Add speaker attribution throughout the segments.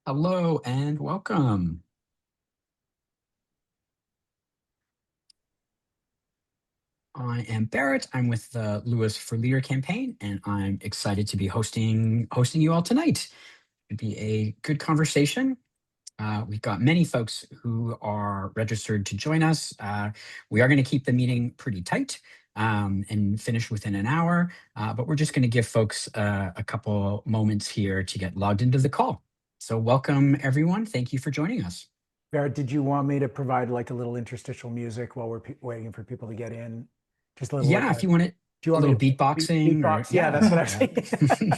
Speaker 1: Hello and welcome. I am Barrett. I'm with the Lewis for Leader campaign, and I'm excited to be hosting you all tonight. It'd be a good conversation. We've got many folks who are registered to join us. We are going to keep the meeting pretty tight and finish within an hour, but we're just going to give folks a couple moments here to get logged into the call. So welcome, everyone. Thank you for joining us.
Speaker 2: Barrett, did you want me to provide like a little interstitial music while we're waiting for people to get in? Just a little like
Speaker 1: If you want it,
Speaker 2: do you
Speaker 1: a
Speaker 2: want me
Speaker 1: little
Speaker 2: to
Speaker 1: beatboxing or
Speaker 2: beatbox? Yeah, that's what I was thinking.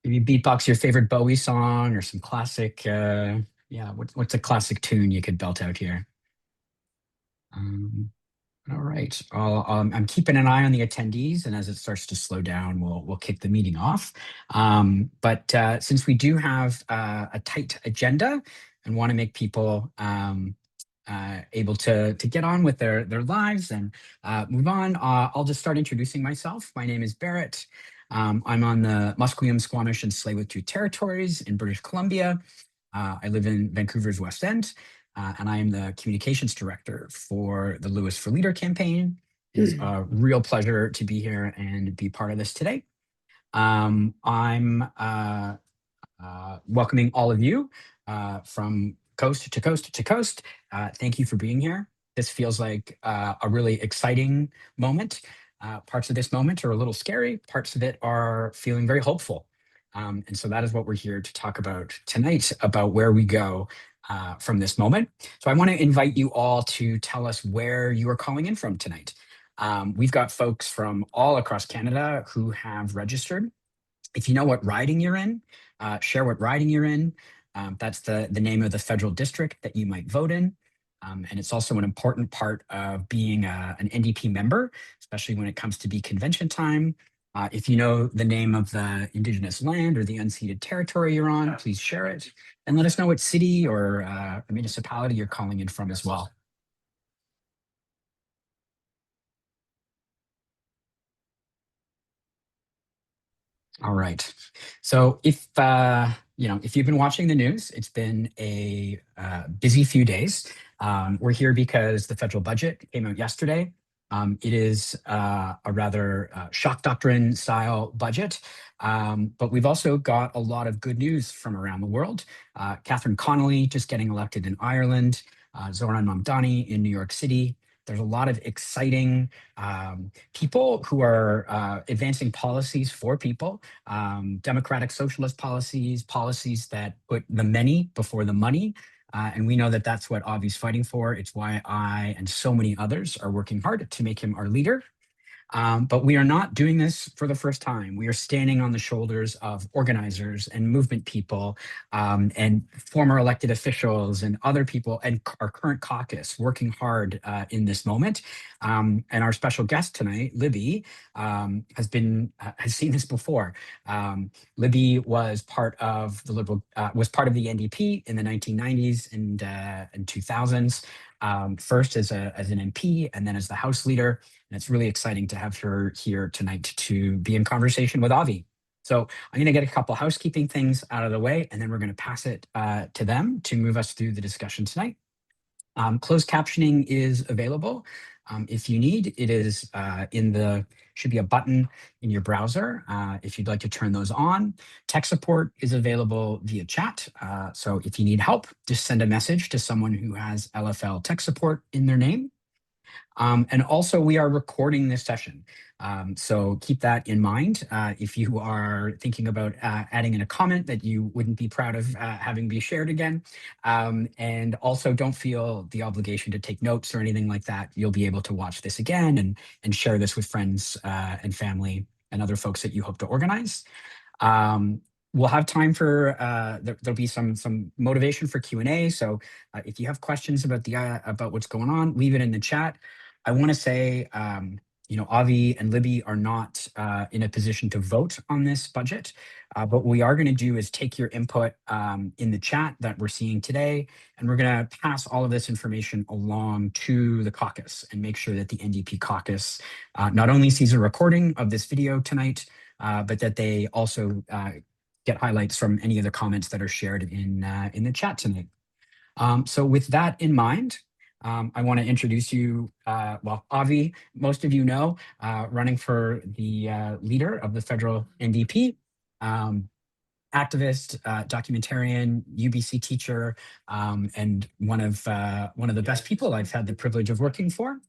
Speaker 1: Maybe beatbox your favorite Bowie song or some classic. What's a classic tune you could belt out here? Um, all right. I'm keeping an eye on the attendees, and as it starts to slow down, we'll kick the meeting off. But since we do have a tight agenda and want to make people able to get on with their lives and move on, I'll just start introducing myself. My name is Barrett. I'm on the Musqueam, Squamish, and Tsleil-Waututh territories in British Columbia. I live in Vancouver's West End, and I am the communications director for the Lewis for Leader campaign. It's a real pleasure to be here and be part of this today. I'm welcoming all of you from coast to coast to coast. Thank you for being here. This feels like a really exciting moment. Parts of this moment are a little scary. Parts of it are feeling very hopeful. And so that is what we're here to talk about tonight, about where we go from this moment. So I want to invite you all to tell us where you are calling in from tonight. We've got folks from all across Canada who have registered. If you know what riding you're in, share what riding you're in. That's the name of the federal district that you might vote in. And it's also an important part of being an NDP member, especially when it comes to be convention time. If you know the name of the Indigenous land or the unceded territory you're on, please share it. And let us know what city or municipality you're calling in from as well. All right. So if if you've been watching the news, it's been a busy few days. We're here because the federal budget came out yesterday. It is a rather shock doctrine style budget, but we've also got a lot of good news from around the world. Catherine Connolly just getting elected in Ireland, Zoran Mamdani in New York City. There's a lot of exciting people who are advancing policies for people, democratic socialist policies that put the many before the money. And we know that that's what Avi's fighting for. It's why I and so many others are working hard to make him our leader. But we are not doing this for the first time. We are standing on the shoulders of organizers and movement people and former elected officials and other people and our current caucus working hard in this moment. And our special guest tonight, Libby, has seen this before. Libby was part of the was part of the NDP in the 1990s and 2000s. First as an MP and then as the House Leader. And it's really exciting to have her here tonight to be in conversation with Avi. So I'm going to get a couple housekeeping things out of the way, and then we're going to pass it to them to move us through the discussion tonight. Closed captioning is available. If you need, it is should be a button in your browser if you'd like to turn those on. Tech support is available via chat. So if you need help, just send a message to someone who has LFL tech support in their name. And also, we are recording this session. So keep that in mind. If you are thinking about adding in a comment that you wouldn't be proud of having be shared again. And also don't feel the obligation to take notes or anything like that. You'll be able to watch this again and share this with friends and family and other folks that you hope to organize. We'll have time for there'll be some motivation for Q&A. So if you have questions about what's going on, leave it in the chat. I want to say, Avi and Libby are not in a position to vote on this budget, but what we are going to do is take your input in the chat that we're seeing today, and we're going to pass all of this information along to the caucus and make sure that the NDP caucus not only sees a recording of this video tonight, but that they also get highlights from any of the comments that are shared in the chat tonight. So with that in mind, I want to introduce you, well, Avi, most of you know, running for the leader of the federal NDP, activist, documentarian, UBC teacher, and one of the best people I've had the privilege of working for.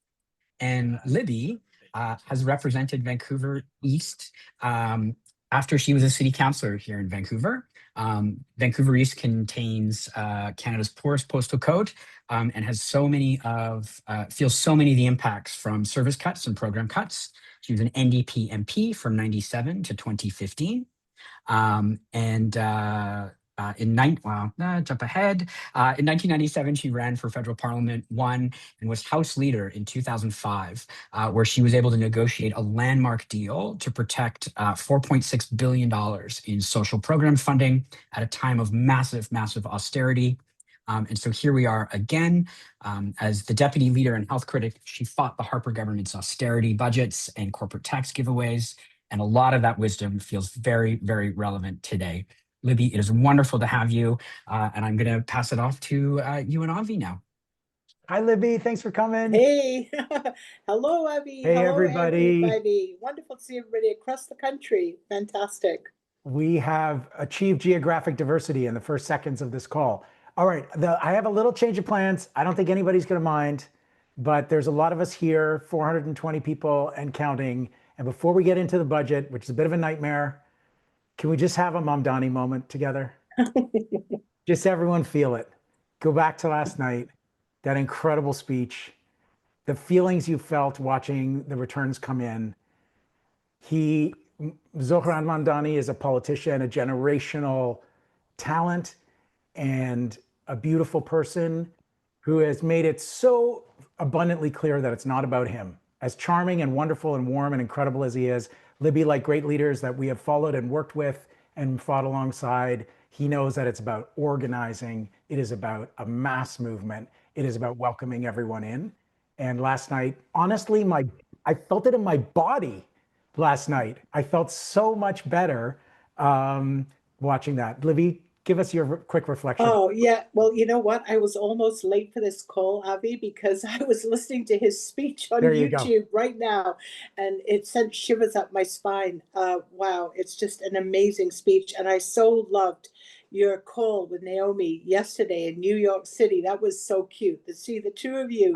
Speaker 1: And Libby has represented Vancouver East after she was a city councillor here in Vancouver. Vancouver East contains Canada's poorest postal code and has feels so many of the impacts from service cuts and program cuts. She was an NDP MP from 97 to 2015. Jump ahead. In 1997, she ran for federal parliament, won, and was House Leader in 2005, where she was able to negotiate a landmark deal to protect $4.6 billion in social program funding at a time of massive, massive austerity. And so here we are again. As the deputy leader and health critic, she fought the Harper government's austerity budgets and corporate tax giveaways. And a lot of that wisdom feels very, very relevant today. Libby, it is wonderful to have you. And I'm going to pass it off to you and Avi now.
Speaker 2: Hi, Libby. Thanks for coming.
Speaker 3: Hey, hello, Abby.
Speaker 2: Hey,
Speaker 3: hello,
Speaker 2: everybody.
Speaker 3: Wonderful to see everybody across the country. Fantastic.
Speaker 2: We have achieved geographic diversity in the first seconds of this call. All right, I have a little change of plans. I don't think anybody's going to mind, but there's a lot of us here, 420 people and counting. And before we get into the budget, which is a bit of a nightmare, can we just have a Mamdani moment together? Just everyone feel it. Go back to last night, that incredible speech, the feelings you felt watching the returns come in. Zohran Mamdani is a politician, a generational talent, and a beautiful person who has made it so abundantly clear that it's not about him. As charming and wonderful and warm and incredible as he is, Libby, like great leaders that we have followed and worked with and fought alongside, he knows that it's about organizing. It is about a mass movement. It is about welcoming everyone in. And last night, honestly, I felt it in my body last night. I felt so much better watching that. Libby, give us your quick reflection.
Speaker 3: Oh, yeah. Well, you know what? I was almost late for this call, Avi, because I was listening to his speech on YouTube right now, and it sent shivers up my spine. Wow, it's just an amazing speech. And I so loved your call with Naomi yesterday in New York City. That was so cute to see the two of you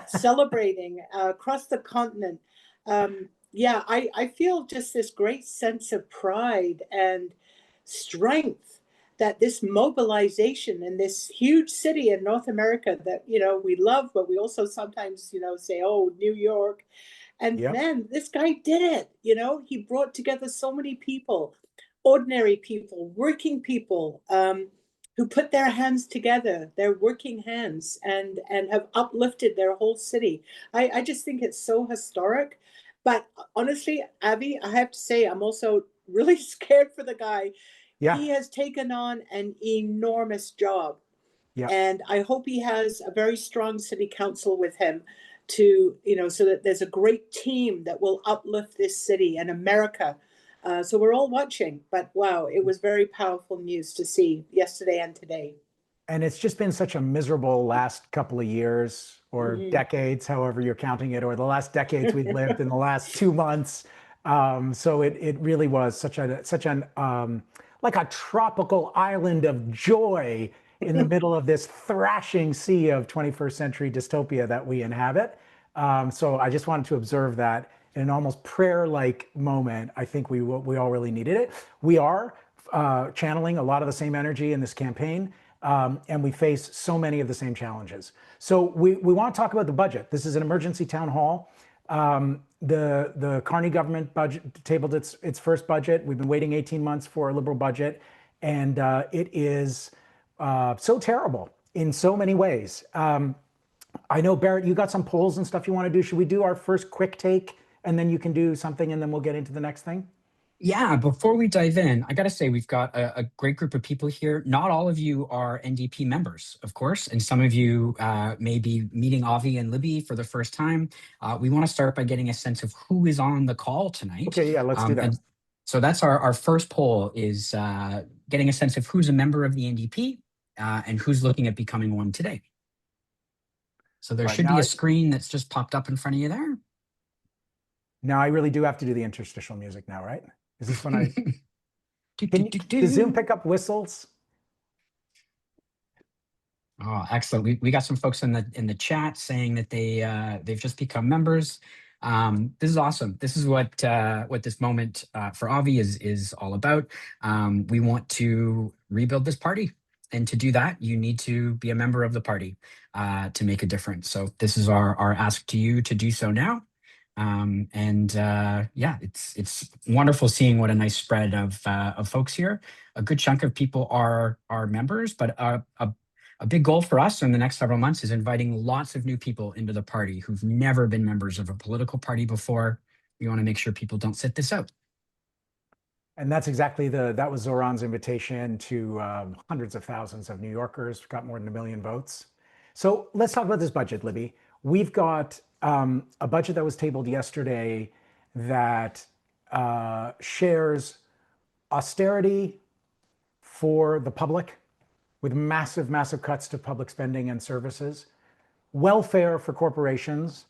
Speaker 3: celebrating across the continent. Yeah, I feel just this great sense of pride and strength that this mobilization in this huge city in North America that, we love, but we also sometimes, say, oh, New York. And man, this guy did it. He brought together so many people, ordinary people, working people, who put their hands together, their working hands, and have uplifted their whole city. I just think it's so historic. But honestly, Abby, I have to say, I'm also really scared for the guy. Yeah. He has taken on an enormous job. Yeah. And I hope he has a very strong city council with him to, so that there's a great team that will uplift this city and America. So we're all watching. But wow, it was very powerful news to see yesterday and today.
Speaker 2: And it's just been such a miserable last couple of years or decades, however you're counting it, or the last decades we've lived in the last 2 months. So it really was such an like a tropical island of joy in the middle of this thrashing sea of 21st century dystopia that we inhabit. So I just wanted to observe that in an almost prayer-like moment. I think we all really needed it. We are channeling a lot of the same energy in this campaign, and we face so many of the same challenges. So we want to talk about the budget. This is an emergency town hall. The Carney government budget tabled its first budget. We've been waiting 18 months for a Liberal budget, and it is so terrible in so many ways. I know, Barrett, you got some polls and stuff you want to do. Should we do our first quick take, and then you can do something, and then we'll get into the next thing?
Speaker 1: Yeah, before we dive in, I got to say we've got a great group of people here. Not all of you are NDP members, of course, and some of you may be meeting Avi and Libby for the first time. We want to start by getting a sense of who is on the call tonight.
Speaker 2: Okay, yeah, let's do that.
Speaker 1: So that's our first poll, is getting a sense of who's a member of the NDP and who's looking at becoming one today. So there should be a screen that's just popped up in front of you there.
Speaker 2: Now I really do have to do the interstitial music now, right? Is this when I... Does Zoom pick up whistles?
Speaker 1: Oh, excellent. We got some folks in the chat saying that they've just become members. This is awesome. This is what this moment for Avi is all about. We want to rebuild this party. And to do that, you need to be a member of the party to make a difference. So this is our ask to you to do so now. Yeah, it's wonderful seeing what a nice spread of folks here. A good chunk of people are members, but a big goal for us in the next several months is inviting lots of new people into the party who've never been members of a political party before. We want to make sure people don't sit this out.
Speaker 2: And that's exactly that was Zoran's invitation to hundreds of thousands of New Yorkers, got more than 1 million votes. So let's talk about this budget, Libby. We've got a budget that was tabled yesterday that shares austerity for the public, with massive, massive cuts to public spending and services, welfare for corporations,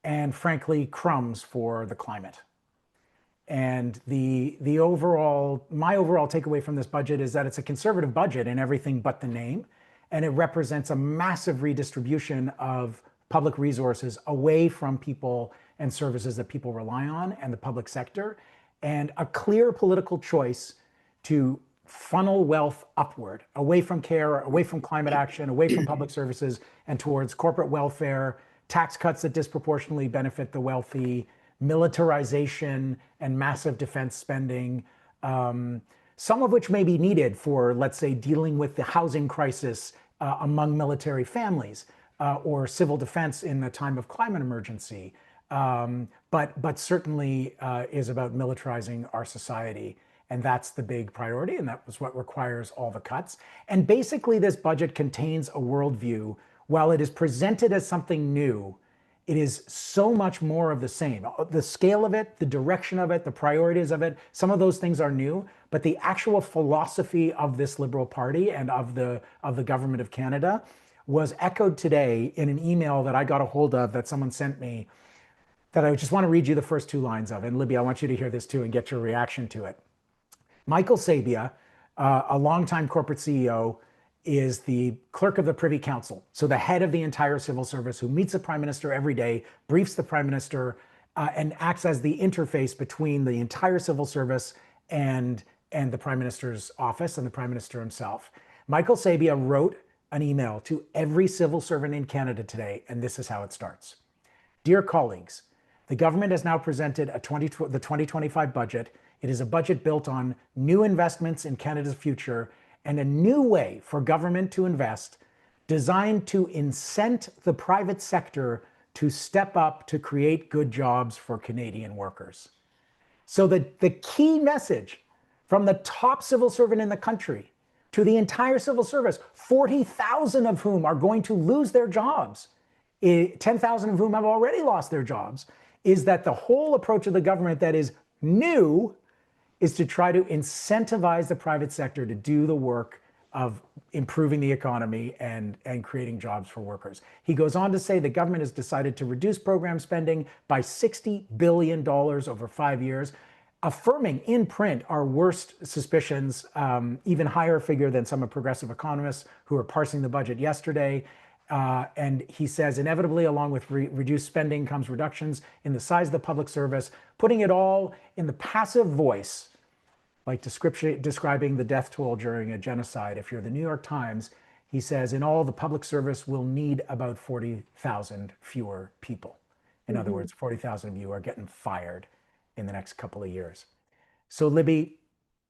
Speaker 2: and frankly, crumbs for the climate. And my overall takeaway from this budget is that it's a conservative budget in everything but the name, and it represents a massive redistribution of public resources away from people and services that people rely on and the public sector, and a clear political choice to funnel wealth upward, away from care, away from climate action, away from public services, and towards corporate welfare, tax cuts that disproportionately benefit the wealthy, militarization and massive defense spending, some of which may be needed for, let's say, dealing with the housing crisis among military families, or civil defense in the time of climate emergency, but certainly is about militarizing our society. And that's the big priority, and that was what requires all the cuts. And basically, this budget contains a worldview. While it is presented as something new, it is so much more of the same. The scale of it, the direction of it, the priorities of it, some of those things are new, but the actual philosophy of this Liberal Party and of the Government of Canada was echoed today in an email that I got a hold of that someone sent me, that I just want to read you the first 2 lines of. And Libby, I want you to hear this too and get your reaction to it. Michael Sabia, a longtime corporate CEO, is the clerk of the Privy Council, so the head of the entire civil service, who meets the Prime Minister every day, briefs the Prime Minister, and acts as the interface between the entire civil service and the Prime Minister's office and the Prime Minister himself. Michael Sabia wrote an email to every civil servant in Canada today, and this is how it starts. Dear colleagues, the government has now presented the 2025 budget. It is a budget built on new investments in Canada's future and a new way for government to invest, designed to incent the private sector to step up to create good jobs for Canadian workers. So the key message from the top civil servant in the country to the entire civil service, 40,000 of whom are going to lose their jobs, 10,000 of whom have already lost their jobs, is that the whole approach of the government that is new is to try to incentivize the private sector to do the work of improving the economy and creating jobs for workers. He goes on to say the government has decided to reduce program spending by $60 billion over 5 years, affirming in print our worst suspicions, even higher figure than some of progressive economists who were parsing the budget yesterday. And he says, inevitably, along with reduced spending comes reductions in the size of the public service, putting it all in the passive voice, like describing the death toll during a genocide. If you're the New York Times, he says, in all, the public service will need about 40,000 fewer people. In other words, 40,000 of you are getting fired in the next couple of years. So Libby,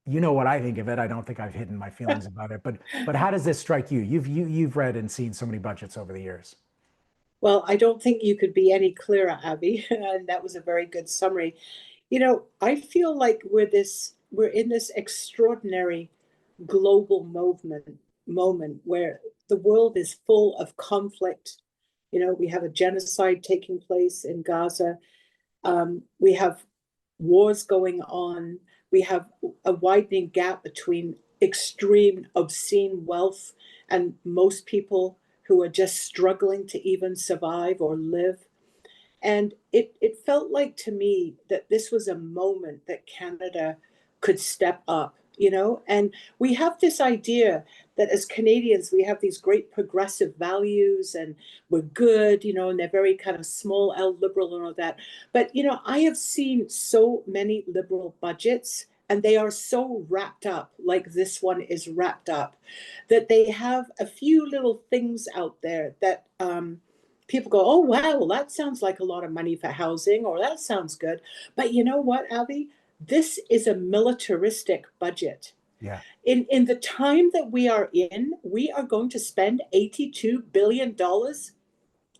Speaker 2: you know what I think of it. I don't think I've hidden my feelings about it, but how does this strike you? You've read and seen so many budgets over the years.
Speaker 3: Well, I don't think you could be any clearer, Abby, and that was a very good summary. You know, I feel like we're in this extraordinary global moment where the world is full of conflict. You know, we have a genocide taking place in Gaza. We have wars going on. We have a widening gap between extreme, obscene wealth and most people who are just struggling to even survive or live. And it felt like to me that this was a moment that Canada could step up, you know? And we have this idea that as Canadians, we have these great progressive values and we're good, you know, and they're very kind of small L liberal and all that. But, you know, I have seen so many liberal budgets and they are so wrapped up, like this one is wrapped up, that they have a few little things out there that people go, oh, wow, well, that sounds like a lot of money for housing, or that sounds good. But you know what, Abby? This is a militaristic budget.
Speaker 2: Yeah.
Speaker 3: In the time that we are in, we are going to spend $82 billion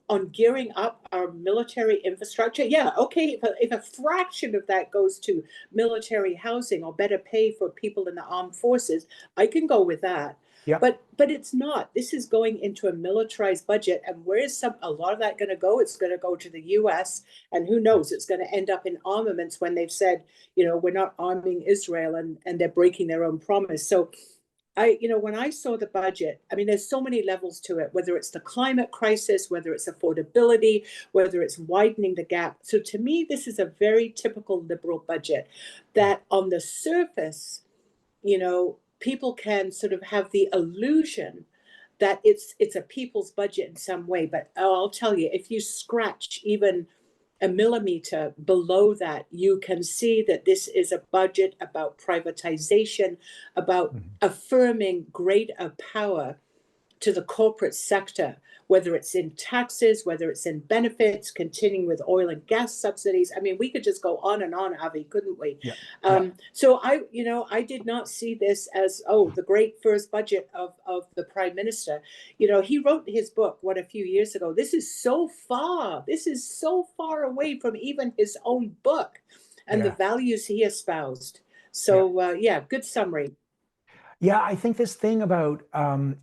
Speaker 3: on gearing up our military infrastructure. Yeah, okay, if a fraction of that goes to military housing or better pay for people in the armed forces, I can go with that.
Speaker 2: Yeah.
Speaker 3: But it's not. This is going into a militarized budget, and where is a lot of that going to go? It's going to go to the U.S. and who knows? It's going to end up in armaments when they've said, you know, we're not arming Israel, and they're breaking their own promise. So when I saw the budget, I mean, there's so many levels to it, whether it's the climate crisis, whether it's affordability, whether it's widening the gap. So to me, this is a very typical Liberal budget that on the surface, you know, people can sort of have the illusion that it's a people's budget in some way. But I'll tell you, if you scratch even a millimeter below that, you can see that this is a budget about privatization, about affirming greater power to the corporate sector, whether it's in taxes, whether it's in benefits, continuing with oil and gas subsidies. I mean, we could just go on and on, Avi, couldn't we?
Speaker 2: Yeah.
Speaker 3: So I did not see this as, oh, the great first budget of the Prime Minister. You know, he wrote his book, a few years ago. This is so far away from even his own book and the values he espoused. So, good summary.
Speaker 2: Yeah, I think this thing about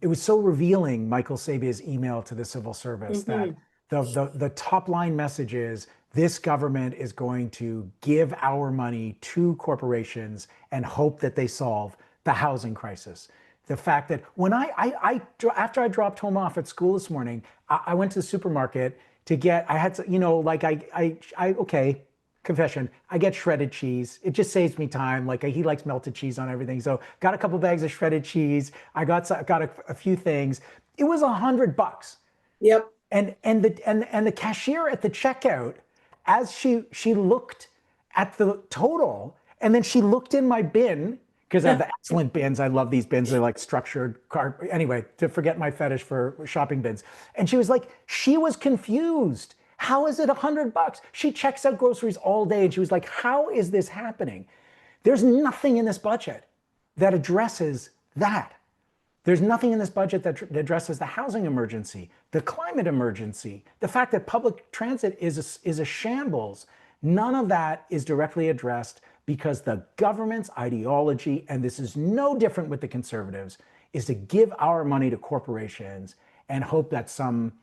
Speaker 2: it was so revealing, Michael Sabia's email to the civil service, that the top line message is this government is going to give our money to corporations and hope that they solve the housing crisis. The fact that when after I dropped home off at school this morning, I went to the supermarket to get, I had to, you know, like okay, confession, I get shredded cheese. It just saves me time. Like he likes melted cheese on everything. So got a couple bags of shredded cheese. I got a few things. It was $100.
Speaker 3: Yep.
Speaker 2: And the cashier at the checkout, as she looked at the total, and then she looked in my bin, because I have the excellent bins. I love these bins. They're like structured card. Anyway, to forget my fetish for shopping bins. And she was confused. How is it $100? She checks out groceries all day and she was like, how is this happening? There's nothing in this budget that addresses that. There's nothing in this budget that addresses the housing emergency, the climate emergency, the fact that public transit is a shambles. None of that is directly addressed because the government's ideology, and this is no different with the Conservatives, is to give our money to corporations and hope that some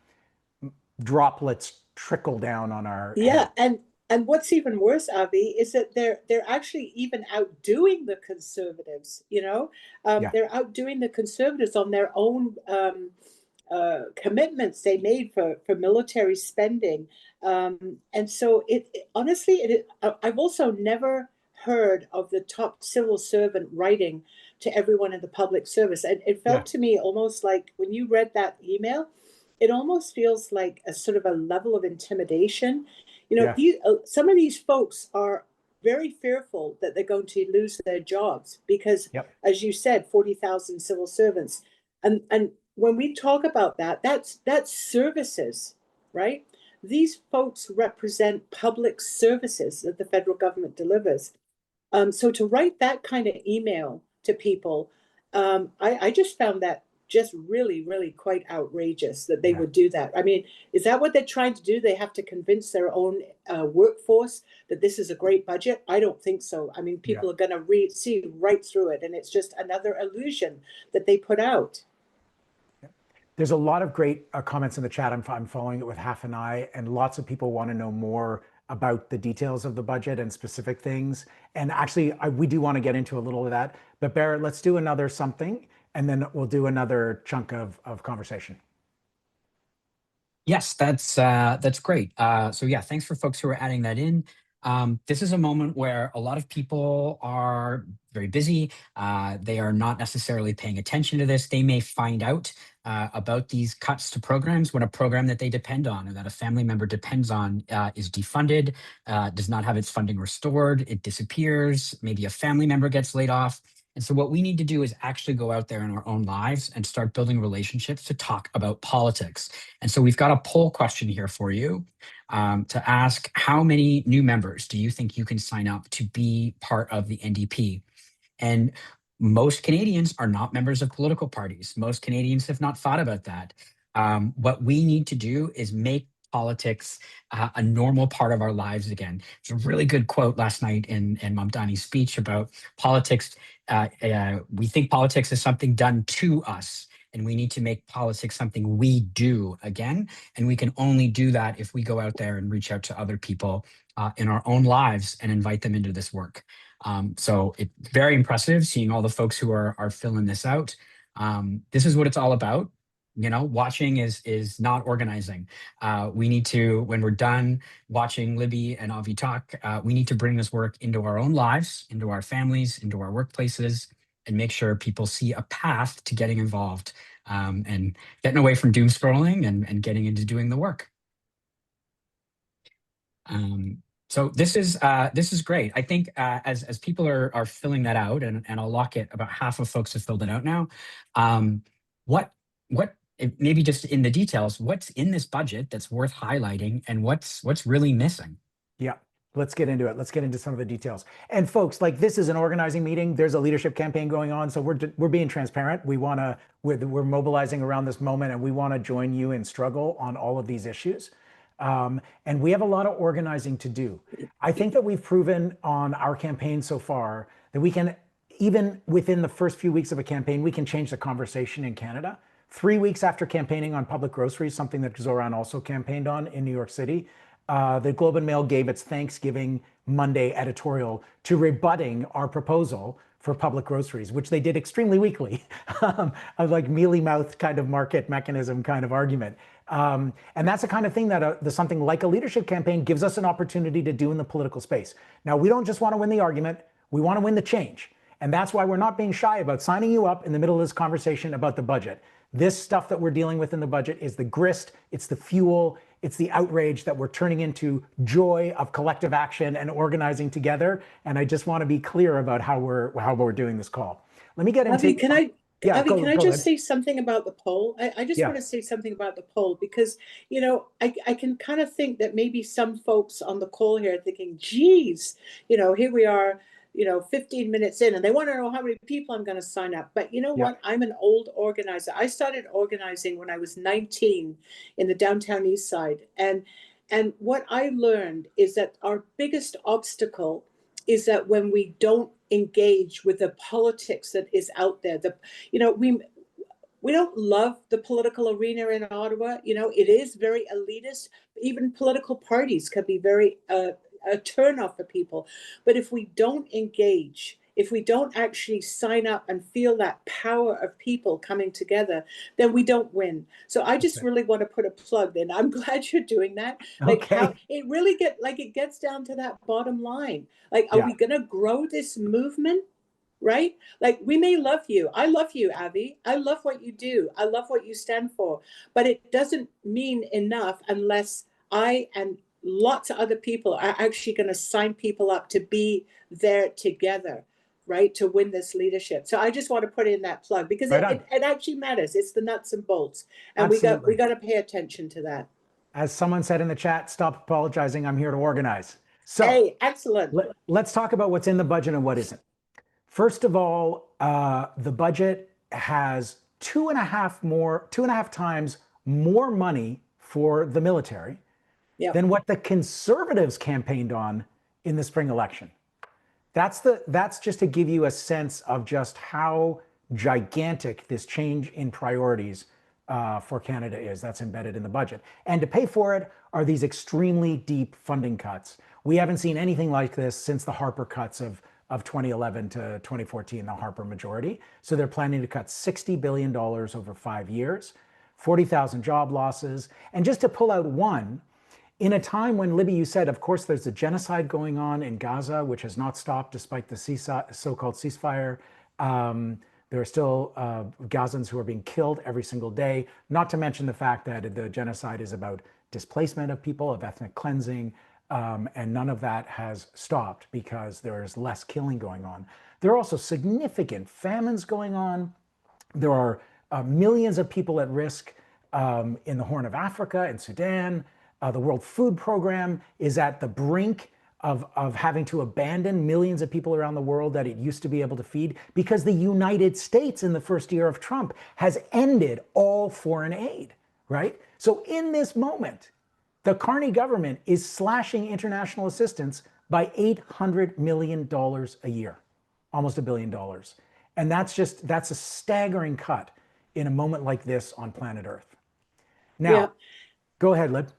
Speaker 2: droplets trickle down on our
Speaker 3: head. And what's even worse, Avi, is that they're actually even outdoing the Conservatives. You know, they're outdoing the Conservatives on their own commitments they made for military spending. And so honestly, I've also never heard of the top civil servant writing to everyone in the public service. And it felt to me almost like when you read that email, it almost feels like a sort of a level of intimidation. You know, some of these folks are very fearful that they're going to lose their jobs because, as you said, 40,000 civil servants. And when we talk about that, that's services, right? These folks represent public services that the federal government delivers. So to write that kind of email to people, I just found that just really, really quite outrageous that they would do that. I mean, is that what they're trying to do? They have to convince their own workforce that this is a great budget? I don't think so. I mean, people are going to see right through it, and it's just another illusion that they put out.
Speaker 2: There's a lot of great comments in the chat. I'm following it with half an eye, and lots of people want to know more about the details of the budget and specific things. And actually, we do want to get into a little of that. But Barrett, let's do another something, and then we'll do another chunk of conversation.
Speaker 1: Yes, that's great. So yeah, thanks for folks who are adding that in. This is a moment where a lot of people are very busy. They are not necessarily paying attention to this. They may find out about these cuts to programs when a program that they depend on or that a family member depends on is defunded, does not have its funding restored, it disappears, maybe a family member gets laid off. And so what we need to do is actually go out there in our own lives and start building relationships to talk about politics. And so we've got a poll question here for you to ask, how many new members do you think you can sign up to be part of the NDP? And most Canadians are not members of political parties. Most Canadians have not thought about that. What we need to do is make politics a normal part of our lives again. There's a really good quote last night in Mamdani's speech about politics. We think politics is something done to us, and we need to make politics something we do again. And we can only do that if we go out there and reach out to other people in our own lives and invite them into this work. So it's very impressive seeing all the folks who are filling this out. This is what it's all about. You know, watching is not organizing. We need to, when we're done watching Libby and Avi talk, we need to bring this work into our own lives, into our families, into our workplaces, and make sure people see a path to getting involved and getting away from doom scrolling and getting into doing the work. So this is great. I think as people are filling that out, and I'll lock it, about half of folks have filled it out now. What maybe just in the details, what's in this budget that's worth highlighting, and what's really missing?
Speaker 2: Yeah, let's get into it. Let's get into some of the details. And folks, like, this is an organizing meeting. There's a leadership campaign going on, so we're being transparent. We're mobilizing around this moment, and we want to join you in struggle on all of these issues. And we have a lot of organizing to do. I think that we've proven on our campaign so far that we can, even within the first few weeks of a campaign, we can change the conversation in Canada. 3 weeks after campaigning on public groceries, something that Zoran also campaigned on in New York City, the Globe and Mail gave its Thanksgiving Monday editorial to rebutting our proposal for public groceries, which they did extremely weakly, of like mealy-mouthed kind of market mechanism kind of argument. And that's the kind of thing that something like a leadership campaign gives us an opportunity to do in the political space. Now, we don't just want to win the argument, we want to win the change. And that's why we're not being shy about signing you up in the middle of this conversation about the budget. This stuff that we're dealing with in the budget is the grist, it's the fuel, it's the outrage that we're turning into joy of collective action and organizing together. And I just want to be clear about how we're doing this call. Let me get into.
Speaker 3: Avi, can I?
Speaker 2: Yeah,
Speaker 3: Avi,
Speaker 2: go
Speaker 3: can I just
Speaker 2: ahead.
Speaker 3: say something about the poll? I just want to say something about the poll because, you know, I can kind of think that maybe some folks on the call here are thinking, geez, you know, here we are, you know, 15 minutes in and they want to know how many people I'm going to sign up. But you know what? I'm an old organizer. I started organizing when I was 19 in the downtown East Side. And what I learned is that our biggest obstacle is that when we don't engage with the politics that is out there, we don't love the political arena in Ottawa. You know, it is very elitist. Even political parties can be very a turnoff for people. But if we don't engage, if we don't actually sign up and feel that power of people coming together, then we don't win. So I just really want to put a plug in. I'm glad you're doing that. Like how it really gets down to that bottom line. Like, are we going to grow this movement? Right? Like, we may love you. I love you, Avi. I love what you do. I love what you stand for. But it doesn't mean enough unless I and lots of other people are actually going to sign people up to be there together, right? To win this leadership. So I just want to put in that plug because it actually matters. It's the nuts and bolts. And we got to pay attention to that.
Speaker 2: As someone said in the chat, stop apologizing. I'm here to organize. So
Speaker 3: hey, excellent.
Speaker 2: Let's talk about what's in the budget and what isn't. First of all, the budget has 2.5 times more money for the military than what the Conservatives campaigned on in the spring election. That's just to give you a sense of just how gigantic this change in priorities for Canada is. That's embedded in the budget. And to pay for it are these extremely deep funding cuts. We haven't seen anything like this since the Harper cuts of 2011 to 2014, the Harper majority. So they're planning to cut $60 billion over 5 years, 40,000 job losses. And just to pull out one, in a time when, Libby, you said, of course, there's a genocide going on in Gaza, which has not stopped despite the so-called ceasefire. There are still Gazans who are being killed every single day, not to mention the fact that the genocide is about displacement of people, of ethnic cleansing, and none of that has stopped because there is less killing going on. There are also significant famines going on. There are millions of people at risk in the Horn of Africa and Sudan. The World Food Program is at the brink of having to abandon millions of people around the world that it used to be able to feed because the United States in the first year of Trump has ended all foreign aid, right? So in this moment, the Carney government is slashing international assistance by $800 million a year, almost $1 billion. And that's a staggering cut in a moment like this on planet Earth. Now, Go ahead, Lib.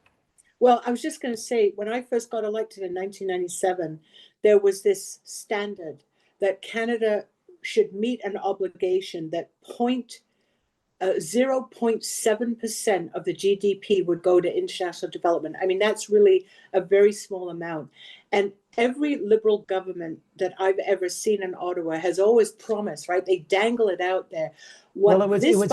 Speaker 3: Well, I was just going to say, when I first got elected in 1997, there was this standard that Canada should meet an obligation that 0.7% of the GDP would go to international development. I mean, that's really a very small amount. And every Liberal government that I've ever seen in Ottawa has always promised, right? They dangle it out there.
Speaker 2: Well, it was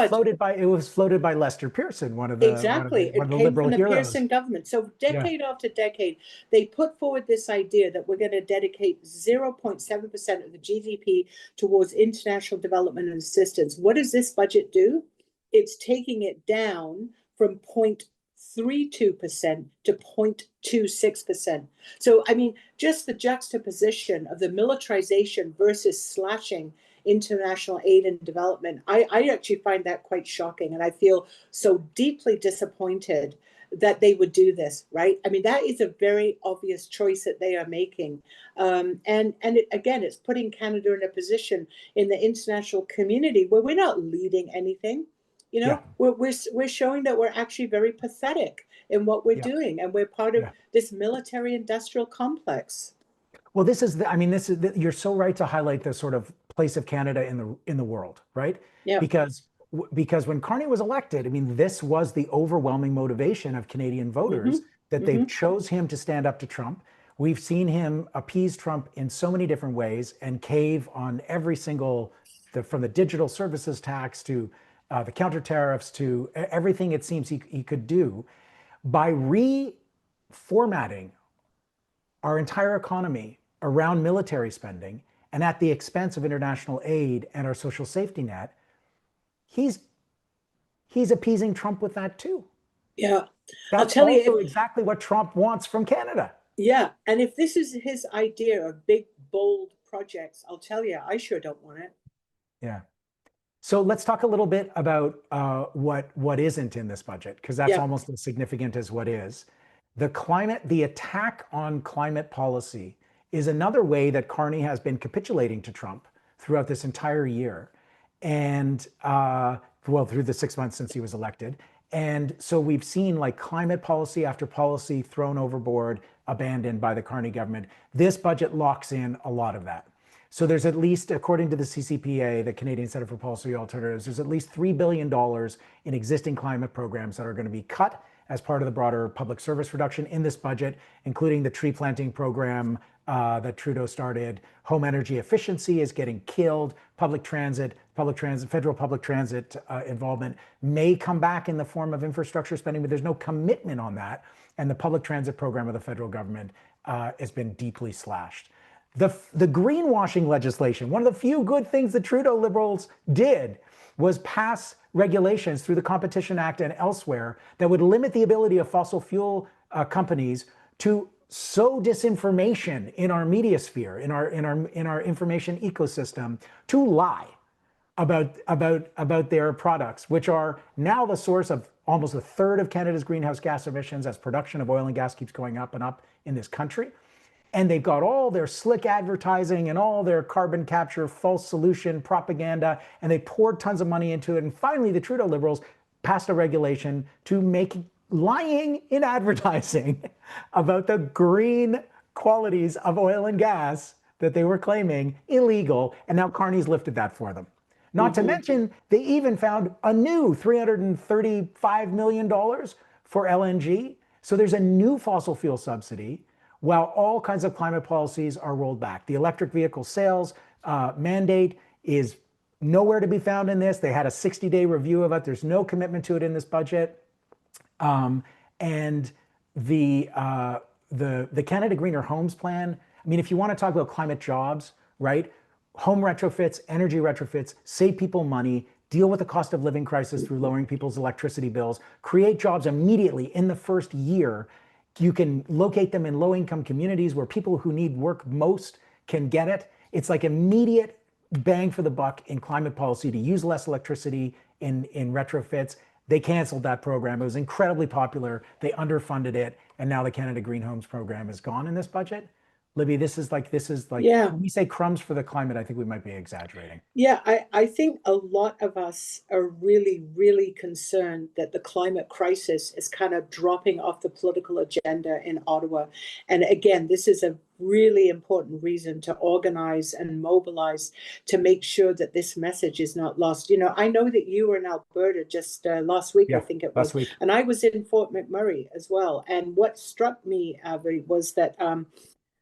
Speaker 2: floated by Lester Pearson, one of the
Speaker 3: exactly.
Speaker 2: one of the
Speaker 3: it came
Speaker 2: Liberal
Speaker 3: from the
Speaker 2: heroes.
Speaker 3: Pearson government. So decade after decade, they put forward this idea that we're going to dedicate 0.7% of the GDP towards international development and assistance. What does this budget do? It's taking it down from 0.32% to 0.26%. So, I mean, just the juxtaposition of the militarization versus slashing international aid and development, I actually find that quite shocking. And I feel so deeply disappointed that they would do this, right? I mean, that is a very obvious choice that they are making. Again, it's putting Canada in a position in the international community where we're not leading anything. You know, we're showing that we're actually very pathetic in what we're doing, and we're part of this military-industrial complex.
Speaker 2: Well, you're so right to highlight the sort of place of Canada in the world, right? Yeah. Because when Carney was elected, I mean, this was the overwhelming motivation of Canadian voters that they chose him to stand up to Trump. We've seen him appease Trump in so many different ways and cave on every single, from the digital services tax to the counter tariffs to everything it seems he could do. By reformatting our entire economy around military spending and at the expense of international aid and our social safety net, he's appeasing Trump with that too. Yeah. That's also exactly what Trump wants from Canada.
Speaker 3: Yeah. And if this is his idea of big, bold projects, I'll tell you, I sure don't want it.
Speaker 2: Yeah. So let's talk a little bit about what isn't in this budget, because that's almost as significant as what is. The attack on climate policy is another way that Carney has been capitulating to Trump throughout this entire year. And through the 6 months since he was elected. And so we've seen like climate policy after policy thrown overboard, abandoned by the Carney government. This budget locks in a lot of that. So there's at least, according to the CCPA, the Canadian Centre for Policy Alternatives, there's at least $3 billion in existing climate programs that are going to be cut as part of the broader public service reduction in this budget, including the tree planting program that Trudeau started. Home energy efficiency is getting killed. Federal public transit involvement may come back in the form of infrastructure spending, but there's no commitment on that. And the public transit program of the federal government has been deeply slashed. The greenwashing legislation, one of the few good things the Trudeau Liberals did was pass regulations through the Competition Act and elsewhere that would limit the ability of fossil fuel companies to sow disinformation in our media sphere, in our information ecosystem, to lie about their products, which are now the source of almost a third of Canada's greenhouse gas emissions as production of oil and gas keeps going up and up in this country. And they've got all their slick advertising and all their carbon capture false solution propaganda, and they poured tons of money into it. And finally, the Trudeau Liberals passed a regulation to make lying in advertising about the green qualities of oil and gas that they were claiming illegal, and now Carney's lifted that for them. Not to mention, they even found a new $335 million for LNG. So there's a new fossil fuel subsidy, while all kinds of climate policies are rolled back. The electric vehicle sales mandate is nowhere to be found in this. They had a 60-day review of it. There's no commitment to it in this budget. And the Canada Greener Homes Plan, I mean, if you want to talk about climate jobs, right? Home retrofits, energy retrofits, save people money, deal with the cost of living crisis through lowering people's electricity bills, create jobs immediately in the first year. You can locate them in low-income communities where people who need work most can get it. It's like immediate bang for the buck in climate policy to use less electricity in retrofits. They canceled that program. It was incredibly popular. They underfunded it. And now the Canada Green Homes program is gone in this budget. Libby, this is like,
Speaker 3: yeah.
Speaker 2: When we say crumbs for the climate, I think we might be exaggerating.
Speaker 3: Yeah, I think a lot of us are really, really concerned that the climate crisis is kind of dropping off the political agenda in Ottawa. And again, this is a really important reason to organize and mobilize to make sure that this message is not lost. You know, I know that you were in Alberta just last week, I think it was.
Speaker 2: Last week.
Speaker 3: And I was in Fort McMurray as well. And what struck me, Avi, was that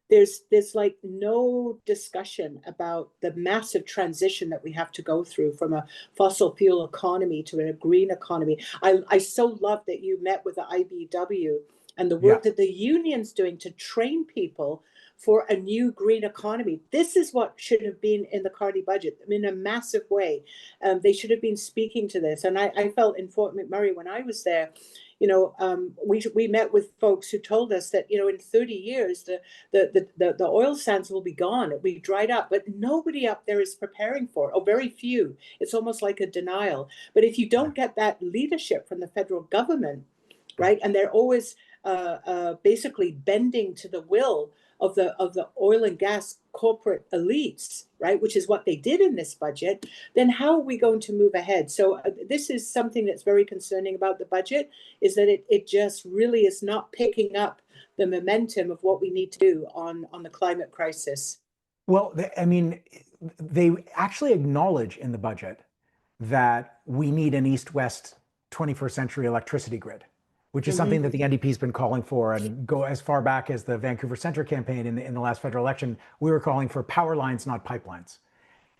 Speaker 3: there's like no discussion about the massive transition that we have to go through from a fossil fuel economy to a green economy. I so love that you met with the IBW and the work that the union's doing to train people for a new green economy. This is what should have been in the Carney budget in a massive way. They should have been speaking to this. And I felt in Fort McMurray when I was there, you know, we met with folks who told us that, you know, in 30 years, the oil sands will be gone. It'll be dried up, but nobody up there is preparing for it, or very few. It's almost like a denial. But if you don't get that leadership from the federal government, right, and they're always basically bending to the will of the oil and gas corporate elites, right, which is what they did in this budget, then how are we going to move ahead? So this is something that's very concerning about the budget, is that it just really is not picking up the momentum of what we need to do on the climate crisis.
Speaker 2: Well, I mean, they actually acknowledge in the budget that we need an east-west 21st century electricity grid, which is something that the NDP has been calling for, and go as far back as the Vancouver Centre campaign in the last federal election. We were calling for power lines, not pipelines.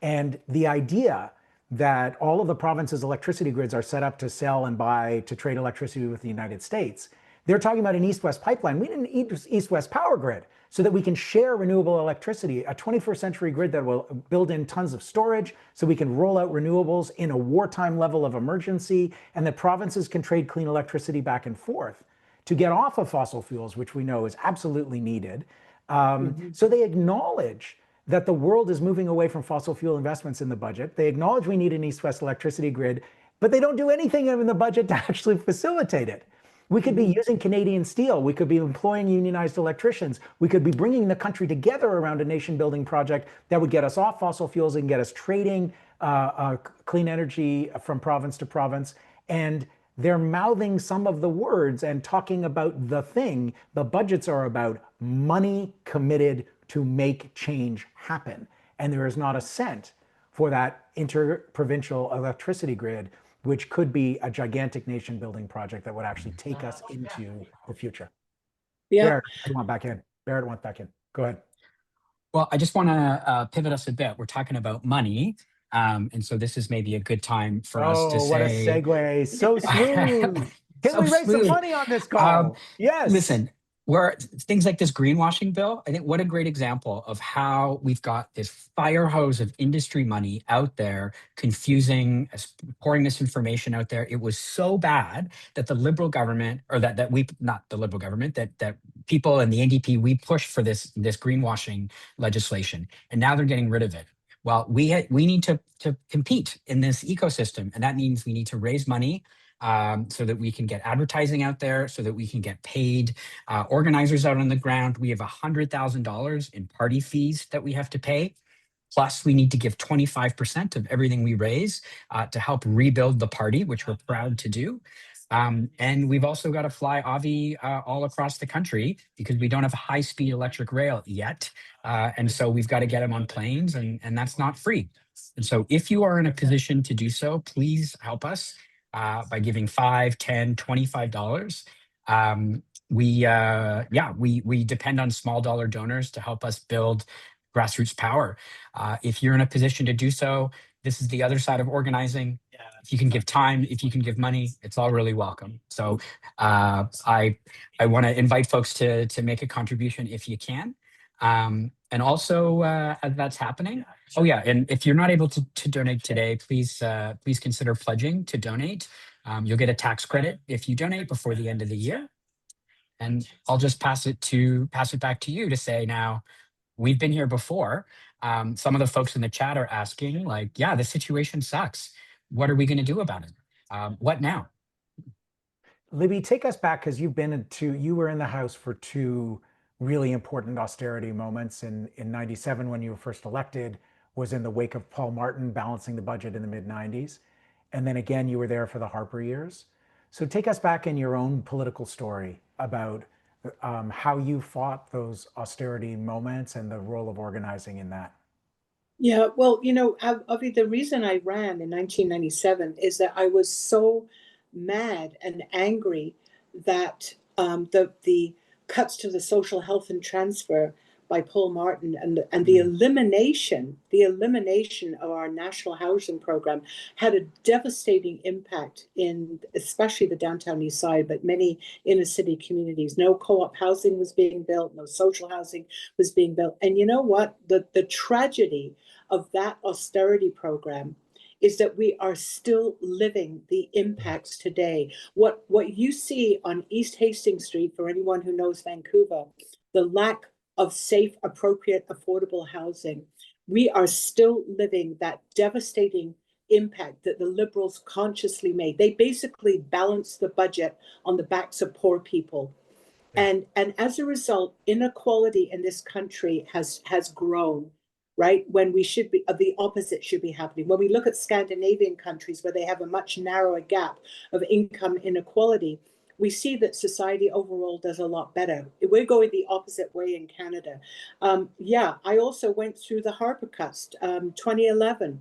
Speaker 2: And the idea that all of the province's electricity grids are set up to sell and buy, to trade electricity with the United States, they're talking about an east-west pipeline. We need an east-west power grid so that we can share renewable electricity, a 21st century grid that will build in tons of storage so we can roll out renewables in a wartime level of emergency, and that provinces can trade clean electricity back and forth to get off of fossil fuels, which we know is absolutely needed. So they acknowledge that the world is moving away from fossil fuel investments in the budget. They acknowledge we need an east-west electricity grid, but they don't do anything in the budget to actually facilitate it. We could be using Canadian steel. We could be employing unionized electricians. We could be bringing the country together around a nation-building project that would get us off fossil fuels and get us trading clean energy from province to province. And they're mouthing some of the words and talking about the thing. The budgets are about money committed to make change happen. And there is not a cent for that interprovincial electricity grid, which could be a gigantic nation building project that would actually take us into the future.
Speaker 3: Yeah.
Speaker 2: Barrett, I want back in. Barrett wants back in. Go ahead.
Speaker 1: Well, I just want to pivot us a bit. We're talking about money. And so this is maybe a good time for us to say—
Speaker 2: what a segue. So smooth. Can
Speaker 1: So
Speaker 2: we raise
Speaker 1: smooth.
Speaker 2: some money on this call? Yes.
Speaker 1: Listen, things like this greenwashing bill, I think what a great example of how we've got this fire hose of industry money out there, confusing, pouring misinformation out there. It was so bad that the Liberal government, or that we, not the Liberal government, that people in the NDP, we pushed for this greenwashing legislation, and now they're getting rid of it. Well, we need to compete in this ecosystem, and that means we need to raise money so that we can get advertising out there, so that we can get paid organizers out on the ground. We have $100,000 in party fees that we have to pay. Plus, we need to give 25% of everything we raise to help rebuild the party, which we're proud to do. And we've also got to fly Avi all across the country because we don't have high-speed electric rail yet. And so we've got to get him on planes, and that's not free. And so if you are in a position to do so, please help us by giving $5, $10, $25. We depend on small dollar donors to help us build grassroots power. If you're in a position to do so, this is the other side of organizing. If you can give time, if you can give money, it's all really welcome. So I want to invite folks to make a contribution if you can. And also, as that's happening, oh yeah, and if you're not able to donate today, please consider pledging to donate. You'll get a tax credit if you donate before the end of the year. And I'll just pass it back to you to say now, we've been here before. Some of the folks in the chat are asking, like, yeah, the situation sucks. What are we going to do about it? What now?
Speaker 2: Libby, take us back, because you were in the House for two really important austerity moments. In 97, when you were first elected, was in the wake of Paul Martin balancing the budget in the mid-90s. And then again, you were there for the Harper years. So take us back in your own political story about how you fought those austerity moments and the role of organizing in that.
Speaker 3: Yeah, well, Avi, the reason I ran in 1997 is that I was so mad and angry that the cuts to the social health and transfer by Paul Martin and the elimination of our national housing program had a devastating impact in especially the downtown east side, but many inner city communities. No co-op housing was being built, no social housing was being built. And you know what? The tragedy of that austerity program is that we are still living the impacts today. What you see on East Hastings Street, for anyone who knows Vancouver, the lack of safe, appropriate, affordable housing, we are still living that devastating impact that the Liberals consciously made. They basically balanced the budget on the backs of poor people. And as a result, inequality in this country has grown, right? When we should be, the opposite should be happening. When we look at Scandinavian countries where they have a much narrower gap of income inequality, we see that society overall does a lot better. We're going the opposite way in Canada. I also went through the Harper cuts, 2011.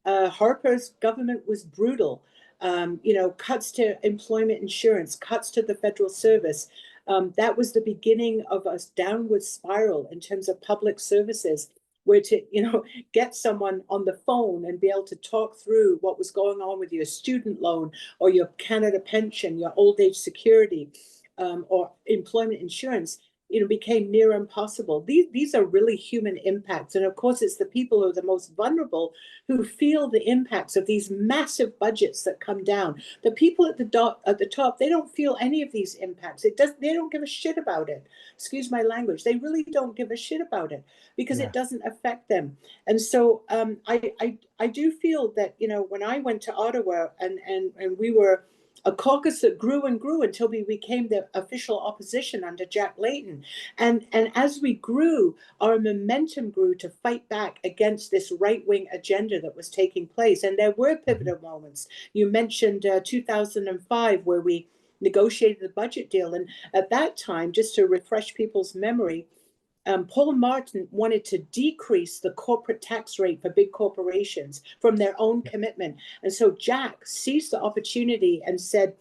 Speaker 3: Harper's government was brutal. Cuts to employment insurance, cuts to the federal service. That was the beginning of a downward spiral in terms of public services, where to get someone on the phone and be able to talk through what was going on with your student loan or your Canada pension, your old age security, or employment insurance, became near impossible. These are really human impacts. And of course, it's the people who are the most vulnerable who feel the impacts of these massive budgets that come down. The people at the top, they don't feel any of these impacts. They don't give a shit about it. Excuse my language. They really don't give a shit about it because it doesn't affect them. And so I do feel that, when I went to Ottawa and we were a caucus that grew and grew until we became the official opposition under Jack Layton. And as we grew, our momentum grew to fight back against this right-wing agenda that was taking place. And there were pivotal moments. You mentioned 2005, where we negotiated the budget deal. And at that time, just to refresh people's memory, Paul Martin wanted to decrease the corporate tax rate for big corporations from their own commitment. And so Jack seized the opportunity and said,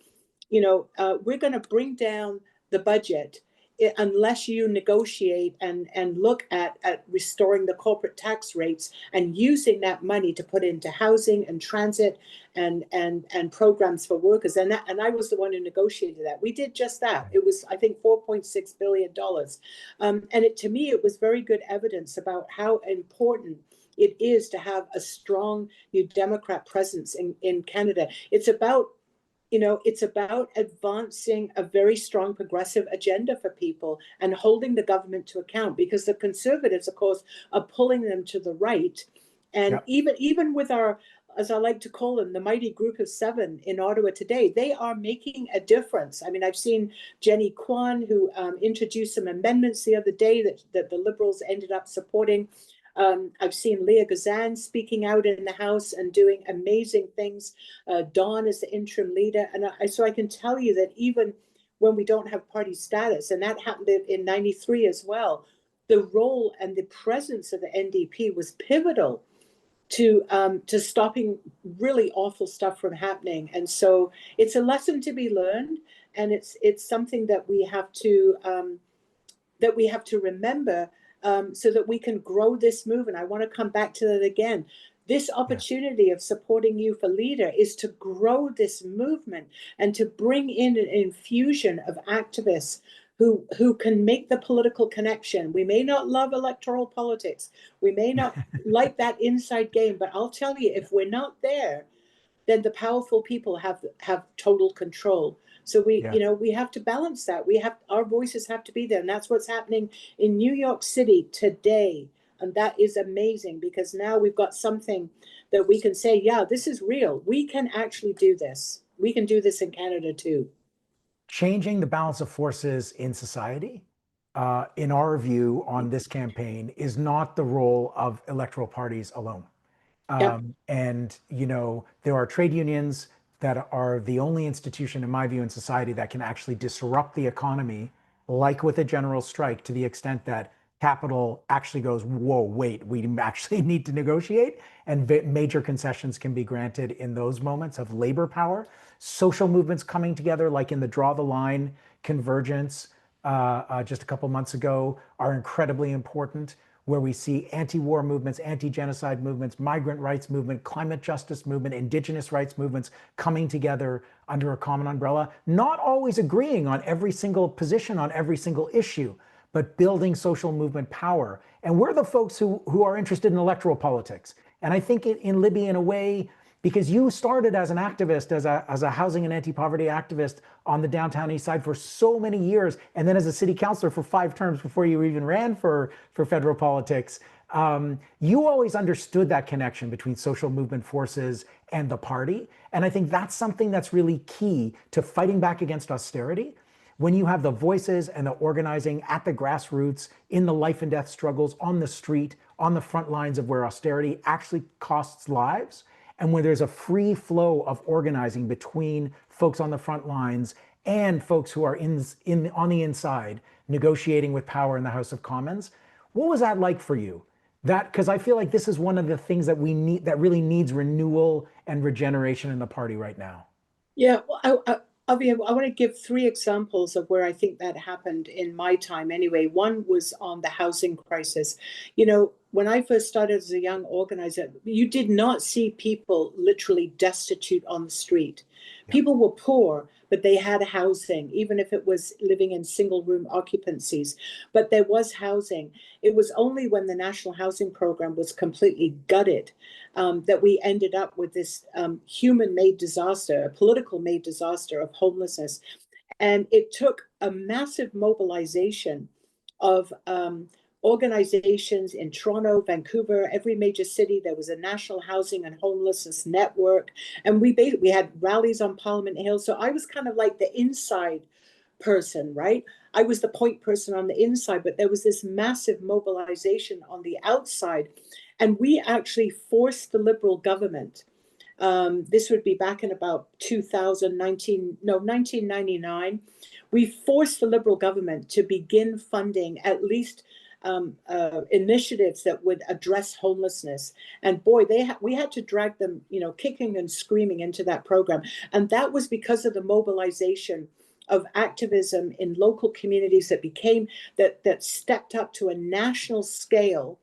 Speaker 3: we're going to bring down the budget unless you negotiate and look at restoring the corporate tax rates and using that money to put into housing and transit and programs for workers. And I was the one who negotiated that. We did just that. It was, I think, $4.6 billion. And to me, it was very good evidence about how important it is to have a strong New Democrat presence in Canada. It's about advancing a very strong progressive agenda for people and holding the government to account, because the Conservatives, of course, are pulling them to the right. And even with our, as I like to call them, the mighty group of seven in Ottawa today, they are making a difference. I mean, I've seen Jenny Kwan, who introduced some amendments the other day that the Liberals ended up supporting. I've seen Leah Gazan speaking out in the House and doing amazing things. Dawn is the interim leader. And so I can tell you that even when we don't have party status, and that happened in 93 as well, the role and the presence of the NDP was pivotal to stopping really awful stuff from happening. And so it's a lesson to be learned, and it's something that we have to remember, so that we can grow this movement. I want to come back to that again. This opportunity of supporting you for leader is to grow this movement and to bring in an infusion of activists who can make the political connection. We may not love electoral politics. We may not like that inside game, but I'll tell you, if we're not there, then the powerful people have total control. So we have to balance that. Our voices have to be there. And that's what's happening in New York City today. And that is amazing, because now we've got something that we can say, yeah, this is real. We can actually do this. We can do this in Canada too.
Speaker 2: Changing the balance of forces in society, in our view on this campaign, is not the role of electoral parties alone. And, there are trade unions that are the only institution, in my view, in society that can actually disrupt the economy, like with a general strike, to the extent that capital actually goes, whoa, wait, we actually need to negotiate, and major concessions can be granted in those moments of labor power. Social movements coming together, like in the Draw the Line convergence just a couple months ago, are incredibly important, where we see anti-war movements, anti-genocide movements, migrant rights movement, climate justice movement, indigenous rights movements coming together under a common umbrella, not always agreeing on every single position on every single issue, but building social movement power. And we're the folks who are interested in electoral politics. And I think in Libby, in a way, because you started as an activist, as a housing and anti-poverty activist on the downtown east side for so many years, and then as a city councillor for 5 terms before you even ran for federal politics, you always understood that connection between social movement forces and the party. And I think that's something that's really key to fighting back against austerity. When you have the voices and the organizing at the grassroots, in the life and death struggles, on the street, on the front lines of where austerity actually costs lives, and when there's a free flow of organizing between folks on the front lines and folks who are on the inside negotiating with power in the House of Commons. What was that like for you? Because I feel like this is one of the things that we need, that really needs renewal and regeneration in the party right now.
Speaker 3: Yeah, well, I want to give 3 examples of where I think that happened in my time anyway. One was on the housing crisis. When I first started as a young organizer, you did not see people literally destitute on the street. Yeah. People were poor, but they had housing, even if it was living in single room occupancies. But there was housing. It was only when the National Housing Program was completely gutted that we ended up with this human-made disaster, a political-made disaster of homelessness. And it took a massive mobilization of organizations in Toronto, Vancouver, every major city. There was a national housing and homelessness network. And we had rallies on Parliament Hill. So I was kind of like the inside person, right? I was the point person on the inside, but there was this massive mobilization on the outside. And we actually forced the Liberal government. This would be back in about 1999. We forced the Liberal government to begin funding at least initiatives that would address homelessness. And boy, we had to drag them, kicking and screaming into that program. And that was because of the mobilization of activism in local communities that stepped up to a national scale.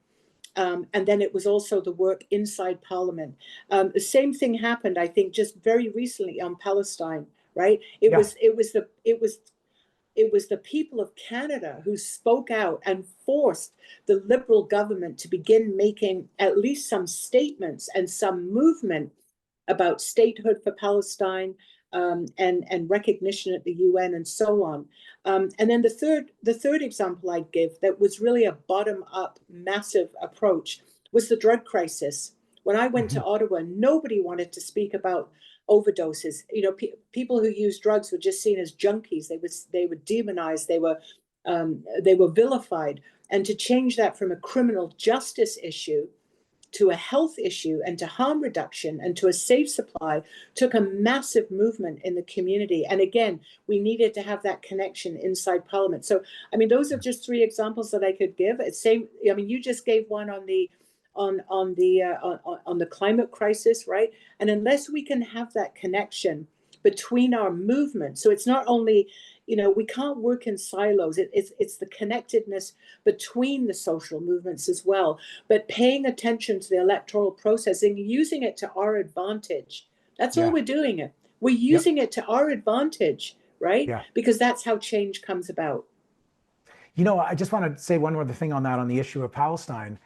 Speaker 3: And then it was also the work inside Parliament. The same thing happened, I think, just very recently on Palestine, right? It was the people of Canada who spoke out and forced the Liberal government to begin making at least some statements and some movement about statehood for Palestine, and recognition at the UN and so on. And then the third example I'd give that was really a bottom-up massive approach was the drug crisis. When I went to Ottawa, nobody wanted to speak about overdoses. People who use drugs were just seen as junkies. They were demonized. They were vilified. And to change that from a criminal justice issue to a health issue and to harm reduction and to a safe supply took a massive movement in the community. And again, we needed to have that connection inside Parliament. So, I mean, those are just three examples that I could give. It's same. I mean, you just gave one on the climate crisis, right? And unless we can have that connection between our movements, so it's not only, you know, we can't work in silos. It's the connectedness between the social movements as well, but paying attention to the electoral process and using it to our advantage. That's all we're doing it. We're using it to our advantage, right? Because that's how change comes about.
Speaker 2: You know, I just want to say one other thing on that, on the issue of Palestine.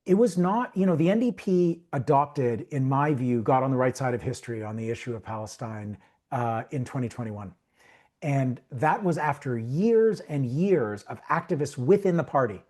Speaker 2: It was not, you know, the NDP adopted, in my view, got on the right side of history on the issue of Palestine in 2021. And that was after years and years of activists within the party,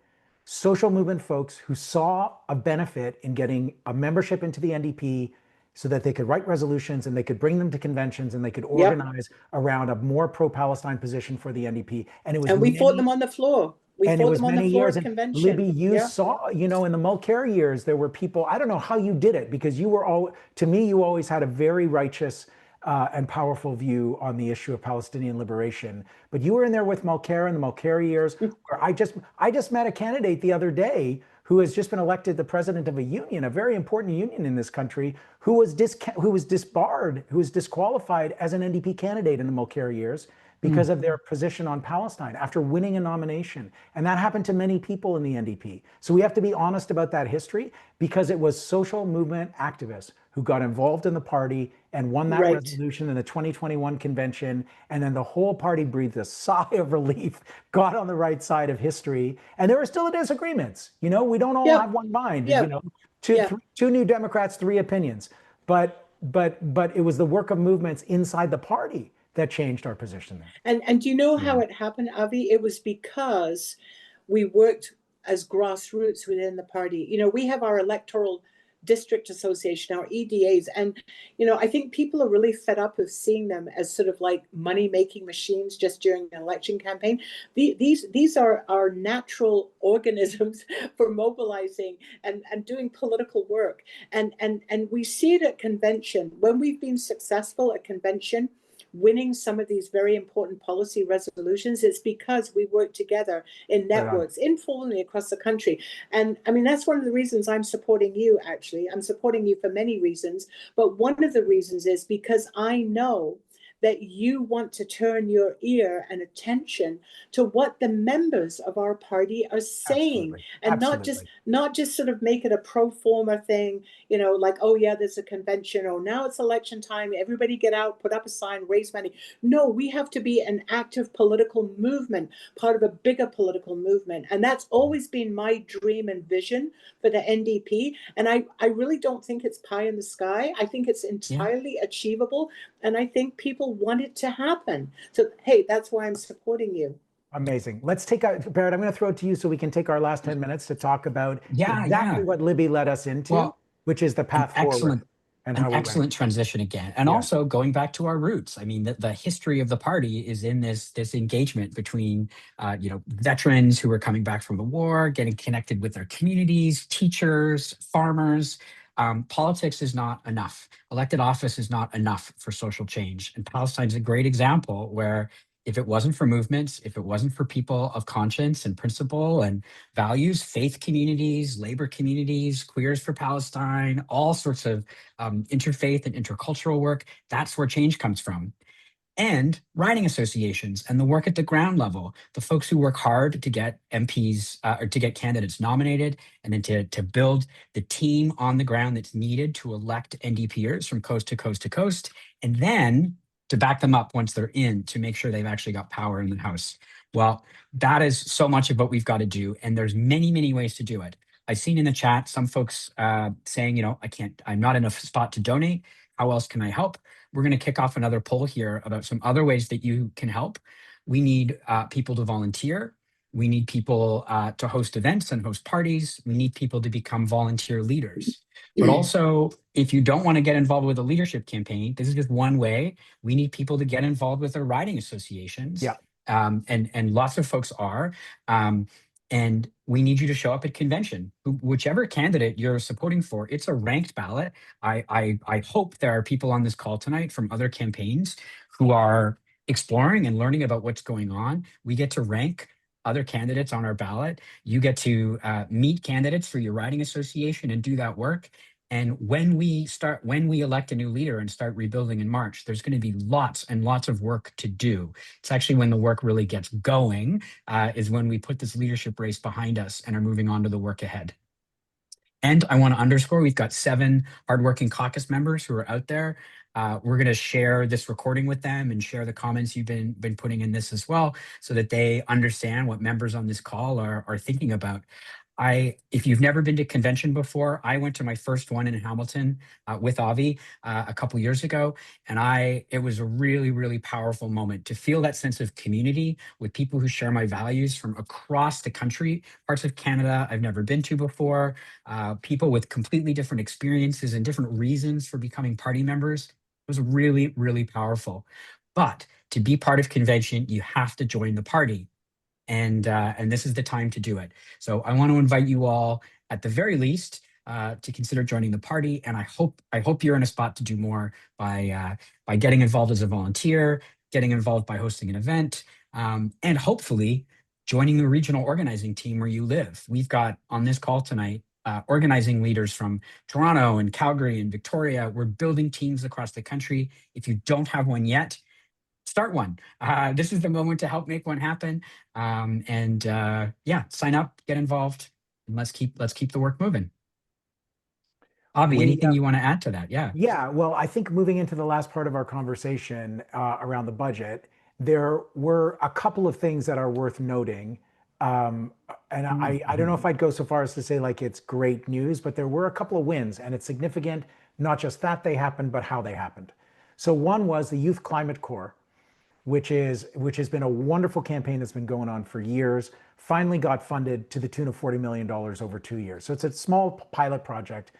Speaker 2: social movement folks who saw a benefit in getting a membership into the NDP so that they could write resolutions and they could bring them to conventions and they could organize around a more pro-Palestine position for the NDP. And it was,
Speaker 3: and we fought them on the floor. We fought them on the floor of convention.
Speaker 2: Libby, you saw, you know, in the Mulcair years, there were people, I don't know how you did it, because you were all, to me, you always had a very righteous and powerful view on the issue of Palestinian liberation. But you were in there with Mulcair in the Mulcair years, where I just met a candidate the other day who has just been elected the president of a union, a very important union in this country, who was disbarred, who was disqualified as an NDP candidate in the Mulcair years because of their position on Palestine after winning a nomination. And that happened to many people in the NDP. So we have to be honest about that history, because it was social movement activists who got involved in the party and won that resolution in the 2021 convention. And then the whole party breathed a sigh of relief, got on the right side of history. And there were still disagreements. You know, we don't all have one mind, you know, two New Democrats, three opinions. But it was the work of movements inside the party that changed our position there.
Speaker 3: And do you know how it happened, Avi? It was because we worked as grassroots within the party. You know, we have our electoral district association, our EDAs, and you know, I think people are really fed up of seeing them as sort of like money-making machines just during an election campaign. These are our natural organisms for mobilizing and doing political work. And we see it at convention. When we've been successful at convention, winning some of these very important policy resolutions, it's because we work together in networks, informally across the country. And I mean, that's one of the reasons I'm supporting you, actually. I'm supporting you for many reasons. But one of the reasons is because I know that you want to turn your ear and attention to what the members of our party are saying, and not just sort of make it a pro forma thing, you know, like, oh yeah, there's a convention, or now it's election time, everybody get out, put up a sign, raise money. No, we have to be an active political movement, part of a bigger political movement. And that's always been my dream and vision for the NDP. And I really don't think it's pie in the sky. I think it's entirely achievable. And I think people want it to happen. So, hey, that's why I'm supporting you.
Speaker 2: Amazing. Let's take Barrett, I'm going to throw it to you so we can take our last 10 minutes to talk about exactly what Libby led us into, which is the path forward. And how
Speaker 1: excellent transition again. And also going back to our roots. I mean, the history of the party is in this engagement between, you know, veterans who are coming back from the war, getting connected with their communities, teachers, farmers. Politics is not enough. Elected office is not enough for social change. And Palestine's a great example where if it wasn't for movements, if it wasn't for people of conscience and principle and values, faith communities, labor communities, Queers for Palestine, all sorts of interfaith and intercultural work, that's where change comes from. And riding associations and the work at the ground level, the folks who work hard to get MPs or to get candidates nominated, and then to build the team on the ground that's needed to elect NDPers from coast to coast to coast, and then to back them up once they're in to make sure they've actually got power in the House. Well, that is so much of what we've got to do. And there's many, many ways to do it. I've seen in the chat some folks saying, you know, I'm not in a spot to donate. How else can I help? We're going to kick off another poll here about some other ways that you can help. We need people to volunteer. We need people to host events and host parties. We need people to become volunteer leaders. But also, if you don't want to get involved with a leadership campaign, this is just one way. We need people to get involved with their riding associations. And lots of folks are. And we need you to show up at convention. Whichever candidate you're supporting for, it's a ranked ballot. I hope there are people on this call tonight from other campaigns who are exploring and learning about what's going on. We get to rank other candidates on our ballot. You get to meet candidates through your riding association and do that work. And when we elect a new leader and start rebuilding in March, there's going to be lots and lots of work to do. It's actually when the work really gets going, is when we put this leadership race behind us and are moving on to the work ahead. And I want to underscore, we've got 7 hardworking caucus members who are out there. We're going to share this recording with them and share the comments you've been putting in this as well, so that they understand what members on this call are thinking about. If you've never been to convention before, I went to my first one in Hamilton with Avi a couple years ago, and it was a really, really powerful moment to feel that sense of community with people who share my values from across the country, parts of Canada I've never been to before, people with completely different experiences and different reasons for becoming party members. It was really, really powerful. But to be part of convention, you have to join the party. And this is the time to do it. So I want to invite you all, at the very least, to consider joining the party. And I hope you're in a spot to do more by getting involved as a volunteer, getting involved by hosting an event, and hopefully joining the regional organizing team where you live. We've got on this call tonight organizing leaders from Toronto and Calgary and Victoria. We're building teams across the country. If you don't have one yet, start one. This is the moment to help make one happen. Yeah, sign up, get involved, and let's keep the work moving. Avi, anything you want to add to that? Yeah.
Speaker 2: Yeah, well, I think moving into the last part of our conversation around the budget, there were a couple of things that are worth noting. And I don't know if I'd go so far as to say like it's great news, but there were a couple of wins, and it's significant, not just that they happened, but how they happened. So one was the Youth Climate Corps, which has been a wonderful campaign that's been going on for years, finally got funded to the tune of $40 million over 2 years. So it's a small pilot project.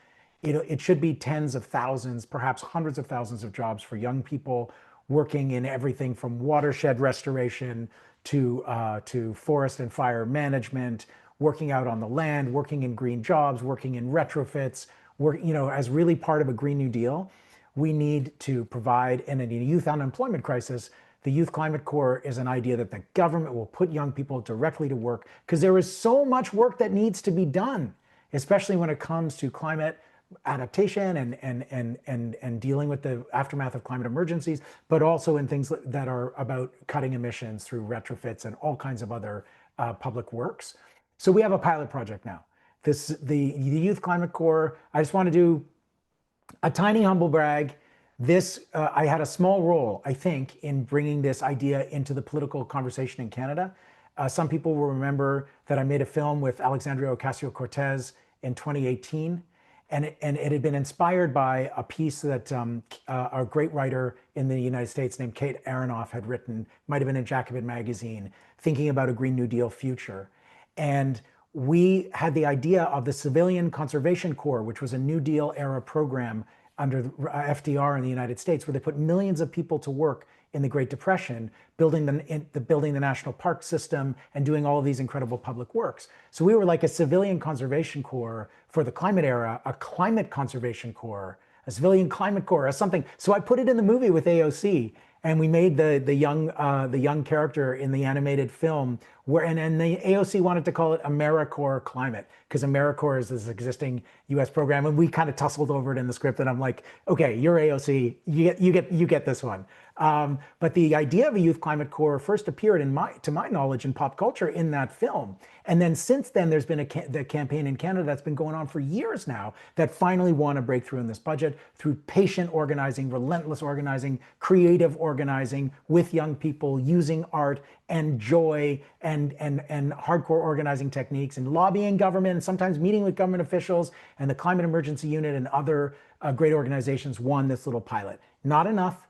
Speaker 2: It should be tens of thousands, perhaps hundreds of thousands of jobs for young people working in everything from watershed restoration to forest and fire management, working out on the land, working in green jobs, working in retrofits, as really part of a Green New Deal. We need to provide, and in a youth unemployment crisis, the Youth Climate Corps is an idea that the government will put young people directly to work, because there is so much work that needs to be done, especially when it comes to climate adaptation and dealing with the aftermath of climate emergencies, but also in things that are about cutting emissions through retrofits and all kinds of other public works. So we have a pilot project now. The Youth Climate Corps, I just want to do a tiny humble brag. I had a small role, I think, in bringing this idea into the political conversation in Canada. Some people will remember that I made a film with Alexandria Ocasio-Cortez in 2018, and it had been inspired by a piece that a great writer in the United States named Kate Aronoff had written, might have been in Jacobin magazine, thinking about a Green New Deal future. And we had the idea of the Civilian Conservation Corps, which was a New Deal era program under FDR in the United States, where they put millions of people to work in the Great Depression, building the national park system and doing all of these incredible public works. So we were like a civilian conservation corps for the climate era, a climate conservation corps, a civilian climate corps, or something. So I put it in the movie with AOC, and we made the young character in the animated film, and the AOC wanted to call it AmeriCorps Climate, because AmeriCorps is this existing U.S. program, and we kind of tussled over it in the script. And I'm like, okay, you're AOC, you get this one. But the idea of a Youth Climate Corps first appeared, to my knowledge, in pop culture in that film. And then since then, there's been the campaign in Canada that's been going on for years now that finally won a breakthrough in this budget through patient organizing, relentless organizing, creative organizing with young people, using art and joy and hardcore organizing techniques, and lobbying government, and sometimes meeting with government officials. And the Climate Emergency Unit and other great organizations won this little pilot. Not enough,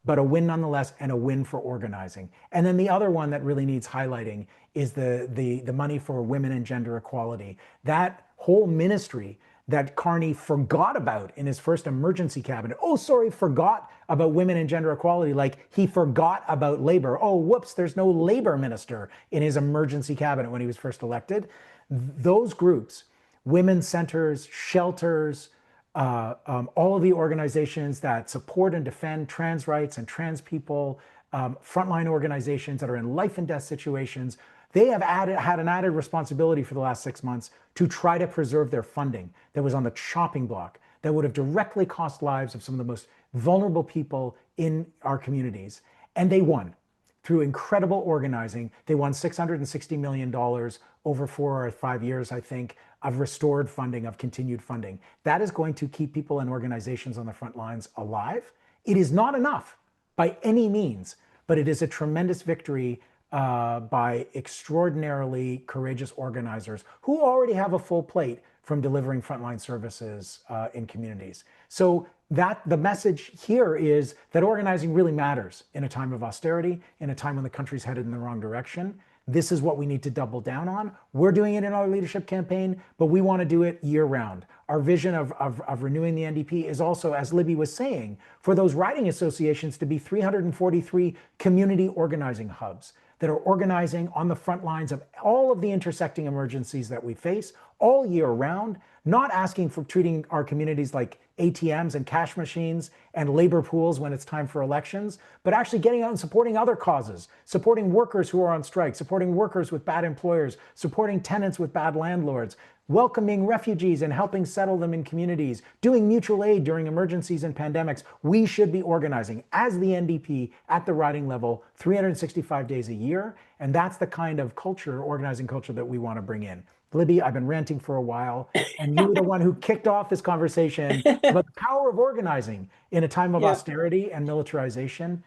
Speaker 2: but a win nonetheless, and a win for organizing. And then the other one that really needs highlighting is the money for women and gender equality. That whole ministry that Carney forgot about in his first emergency cabinet. Oh, sorry, forgot about women and gender equality, like he forgot about labor. Oh, whoops, there's no labor minister in his emergency cabinet when he was first elected. Those groups, women's centers, shelters, all of the organizations that support and defend trans rights and trans people, frontline organizations that are in life and death situations, they have had an added responsibility for the last 6 months to try to preserve their funding that was on the chopping block, that would have directly cost lives of some of the most vulnerable people in our communities. And they won through incredible organizing. They won $660 million over 4 or 5 years, I think, of restored funding, of continued funding. That is going to keep people and organizations on the front lines alive. It is not enough by any means, but it is a tremendous victory by extraordinarily courageous organizers who already have a full plate from delivering frontline services in communities. So that the message here is that organizing really matters in a time of austerity, in a time when the country's headed in the wrong direction. This is what we need to double down on. We're doing it in our leadership campaign, but we want to do it year round. Our vision of renewing the NDP is also, as Libby was saying, for those riding associations to be 343 community organizing hubs that are organizing on the front lines of all of the intersecting emergencies that we face all year round, not asking for treating our communities like ATMs and cash machines and labor pools when it's time for elections, but actually getting out and supporting other causes, supporting workers who are on strike, supporting workers with bad employers, supporting tenants with bad landlords, welcoming refugees and helping settle them in communities, doing mutual aid during emergencies and pandemics. We should be organizing as the NDP at the riding level 365 days a year. And that's the kind of culture, organizing culture, that we want to bring in. Libby, I've been ranting for a while, and you were the one who kicked off this conversation about the power of organizing in a time of austerity and militarization.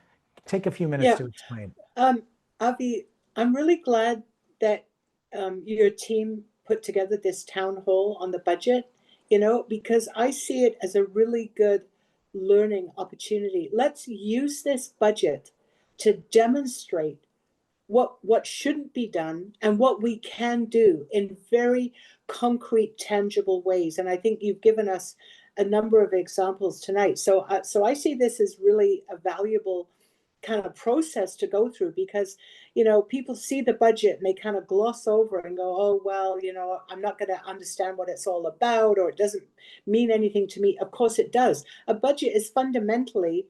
Speaker 2: Take a few minutes to explain.
Speaker 3: Avi, I'm really glad that your team put together this town hall on the budget, because I see it as a really good learning opportunity. Let's use this budget to demonstrate what shouldn't be done and what we can do in very concrete, tangible ways. And I think you've given us a number of examples tonight. So I see this as really a valuable kind of process to go through, because people see the budget and they kind of gloss over and go, oh well, I'm not going to understand what it's all about, or it doesn't mean anything to me. Of course it does. A budget is fundamentally,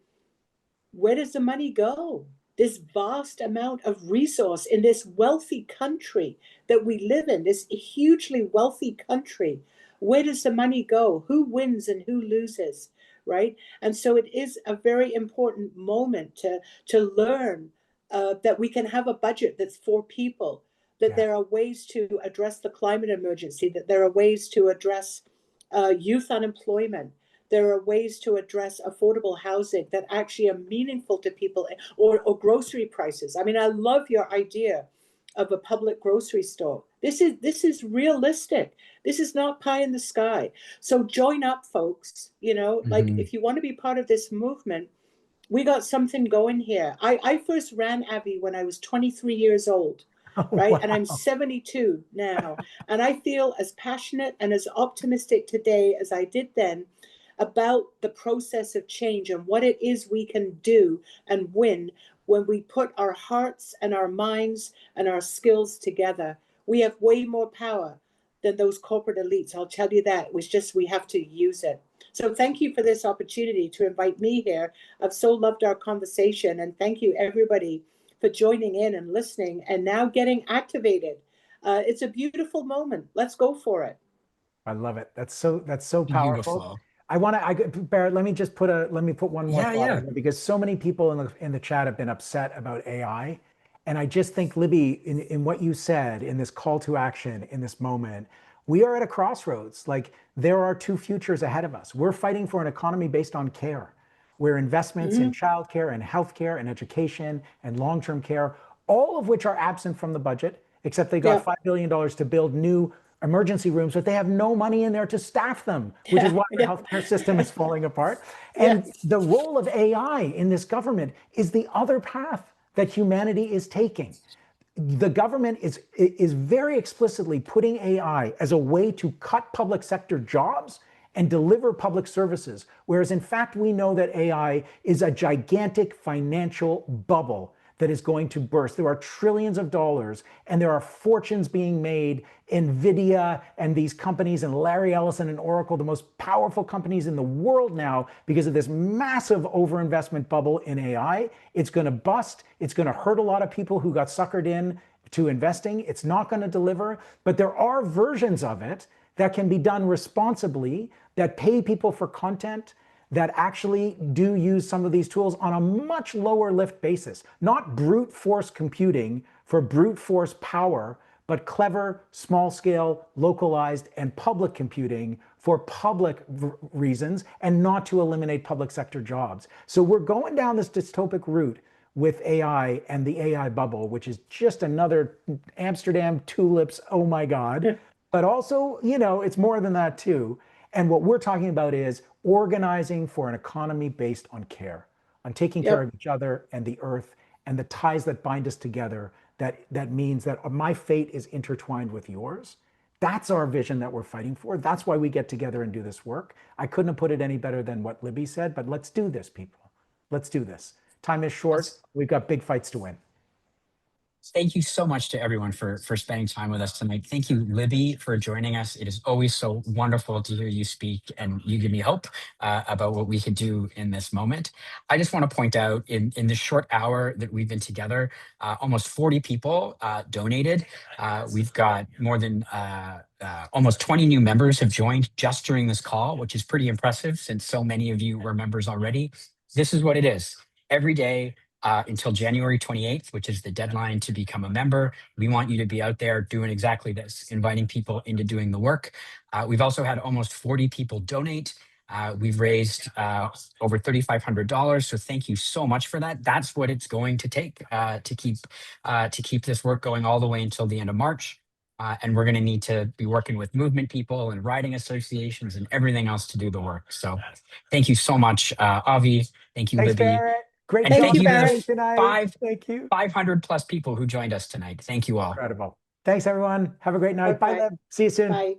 Speaker 3: where does the money go? This vast amount of resource in this wealthy country that we live in, this hugely wealthy country, where does the money go? Who wins and who loses? Right? And so it is a very important moment to learn that we can have a budget that's for people, that there are ways to address the climate emergency, that there are ways to address youth unemployment. There are ways to address affordable housing that actually are meaningful to people, or grocery prices. I mean, I love your idea of a public grocery store. This is realistic. This is not pie in the sky. So join up, folks. Like, if you want to be part of this movement, we got something going here. I first ran Abbey when I was 23 years old, right? Wow. And I'm 72 now. And I feel as passionate and as optimistic today as I did then about the process of change and what it is we can do and win when we put our hearts and our minds and our skills together. We have way more power than those corporate elites. I'll tell you that. It was just, we have to use it. So thank you for this opportunity to invite me here. I've so loved our conversation, and thank you everybody for joining in and listening and now getting activated. It's a beautiful moment. Let's go for it.
Speaker 2: I love it. That's so powerful.
Speaker 1: Beautiful.
Speaker 2: Barrett, let me put one more thought in there, because so many people in the chat have been upset about AI. And I just think, Libby, in what you said, in this call to action, in this moment, we are at a crossroads. Like, there are two futures ahead of us. We're fighting for an economy based on care, where investments in childcare and healthcare and education and long-term care, all of which are absent from the budget, except they got $5 billion to build new emergency rooms, but they have no money in there to staff them, which is why the healthcare system is falling apart. And the role of AI in this government is the other path that humanity is taking. the government is very explicitly putting AI as a way to cut public sector jobs and deliver public services, whereas in fact we know that AI is a gigantic financial bubble that is going to burst. There are trillions of dollars and there are fortunes being made. NVIDIA and these companies and Larry Ellison and Oracle, the most powerful companies in the world now, because of this massive overinvestment bubble in AI. It's going to bust. It's going to hurt a lot of people who got suckered in to investing. It's not going to deliver, but there are versions of it that can be done responsibly, that pay people for content, that actually do use some of these tools on a much lower lift basis. Not brute force computing for brute force power, but clever, small scale, localized, and public computing for public reasons and not to eliminate public sector jobs. So we're going down this dystopic route with AI and the AI bubble, which is just another Amsterdam tulips, oh my God. But also, you know, it's more than that too. And what we're talking about is organizing for an economy based on care, on taking care of each other and the earth and the ties that bind us together. That means that my fate is intertwined with yours. That's our vision that we're fighting for. That's why we get together and do this work. I couldn't have put it any better than what Libby said, but let's do this, people. Let's do this. Time is short. We've got big fights to win.
Speaker 1: Thank you so much to everyone for spending time with us tonight. Thank you, Libby, for joining us. It is always so wonderful to hear you speak, and you give me hope about what we could do in this moment. I just want to point out in the short hour that we've been together, almost 40 people donated. We've got more than almost 20 new members have joined just during this call, which is pretty impressive since so many of you were members already. This is what it is. Every day, until January 28th, which is the deadline to become a member. We want you to be out there doing exactly this, inviting people into doing the work. We've also had almost 40 people donate. We've raised over $3,500. So thank you so much for that. That's what it's going to take to keep this work going all the way until the end of March. And we're going to need to be working with movement people and riding associations and everything else to do the work. So thank you so much, Avi. Thank you,
Speaker 2: Thanks,
Speaker 1: Libby.
Speaker 2: Barrett. Great
Speaker 1: And thank you to
Speaker 3: Barrett.
Speaker 1: the
Speaker 2: Thank you.
Speaker 1: 500 plus people who joined us tonight. Thank you all.
Speaker 2: Incredible. Thanks, everyone. Have a great night. Bye, Lib. See you soon.
Speaker 3: Bye.